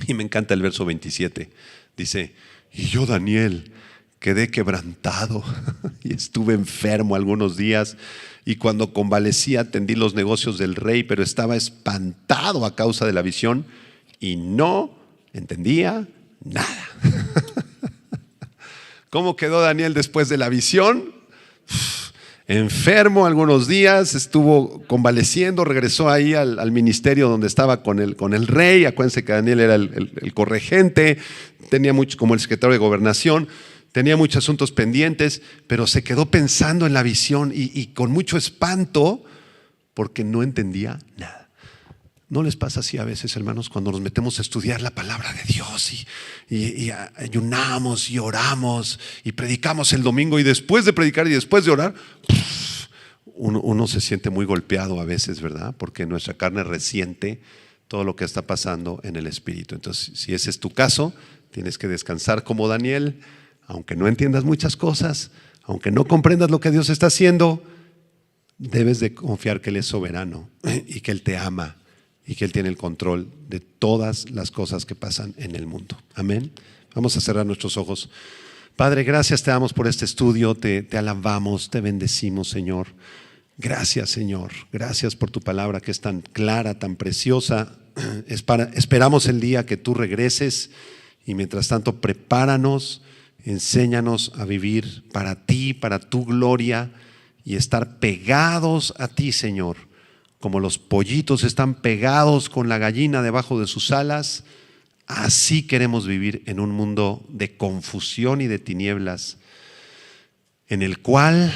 Y me encanta el verso 27. Dice, y yo, Daniel, quedé quebrantado y estuve enfermo algunos días. Y cuando convalecí atendí los negocios del rey, pero estaba espantado a causa de la visión y no entendía nada. ¿Cómo quedó Daniel después de la visión? Enfermo algunos días, estuvo convaleciendo, regresó ahí al ministerio donde estaba con el rey. Acuérdense que Daniel era el corregente, tenía mucho, como el secretario de gobernación, tenía muchos asuntos pendientes, pero se quedó pensando en la visión y con mucho espanto porque no entendía nada. ¿No les pasa así a veces, hermanos, cuando nos metemos a estudiar la palabra de Dios y ayunamos y oramos y predicamos el domingo y después de predicar y después de orar, uno se siente muy golpeado a veces, ¿verdad? Porque nuestra carne resiente todo lo que está pasando en el espíritu. Entonces, si ese es tu caso, tienes que descansar como Daniel, aunque no entiendas muchas cosas, aunque no comprendas lo que Dios está haciendo, debes de confiar que Él es soberano y que Él te ama y que Él tiene el control de todas las cosas que pasan en el mundo. Amén. Vamos a cerrar nuestros ojos. Padre, gracias te damos por este estudio, te alabamos, te bendecimos, Señor. Gracias, Señor. Gracias por tu palabra que es tan clara, tan preciosa. Esperamos el día que tú regreses y mientras tanto prepáranos, enséñanos a vivir para ti, para tu gloria y estar pegados a ti, Señor. Como los pollitos están pegados con la gallina debajo de sus alas, así queremos vivir en un mundo de confusión y de tinieblas, en el cual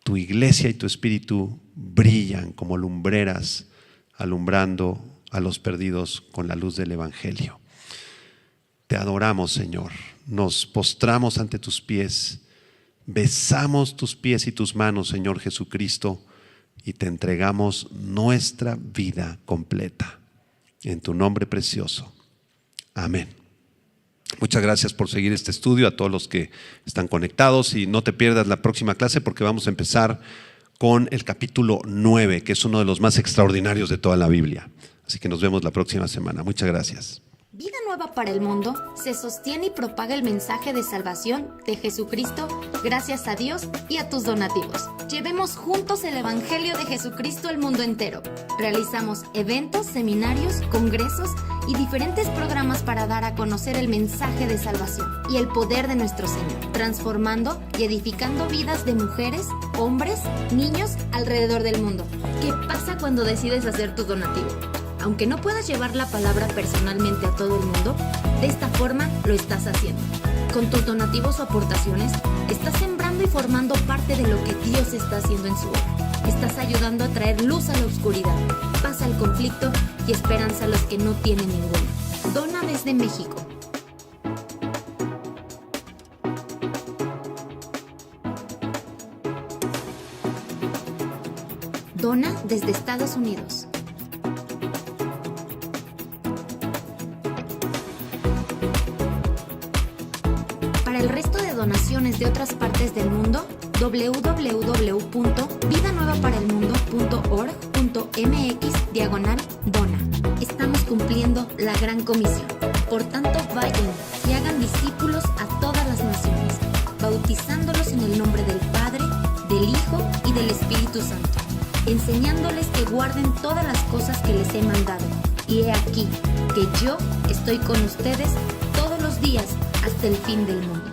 tu iglesia y tu espíritu brillan como lumbreras, alumbrando a los perdidos con la luz del evangelio. Te adoramos, Señor, nos postramos ante tus pies, besamos tus pies y tus manos, Señor Jesucristo, y te entregamos nuestra vida completa. En tu nombre precioso. Amén. Muchas gracias por seguir este estudio, a todos los que están conectados, y no te pierdas la próxima clase porque vamos a empezar con el capítulo 9, que es uno de los más extraordinarios de toda la Biblia. Así que nos vemos la próxima semana. Muchas gracias. Vida Nueva para el Mundo se sostiene y propaga el mensaje de salvación de Jesucristo gracias a Dios y a tus donativos. Llevemos juntos el Evangelio de Jesucristo al mundo entero. Realizamos eventos, seminarios, congresos y diferentes programas para dar a conocer el mensaje de salvación y el poder de nuestro Señor, transformando y edificando vidas de mujeres, hombres, niños alrededor del mundo. ¿Qué pasa cuando decides hacer tu donativo? Aunque no puedas llevar la palabra personalmente a todo el mundo, de esta forma lo estás haciendo. Con tus donativos o aportaciones, estás sembrando y formando parte de lo que Dios está haciendo en su obra. Estás ayudando a traer luz a la oscuridad, paz al conflicto y esperanza a los que no tienen ninguna. Dona desde México. Dona desde Estados Unidos. Para el resto de donaciones de otras partes del mundo, www.vidanuevaparelmundo.org.mx/dona. Estamos cumpliendo la gran comisión. Por tanto, vayan y hagan discípulos a todas las naciones, bautizándolos en el nombre del Padre, del Hijo y del Espíritu Santo, enseñándoles que guarden todas las cosas que les he mandado. Y he aquí que yo estoy con ustedes todos los días hasta el fin del mundo.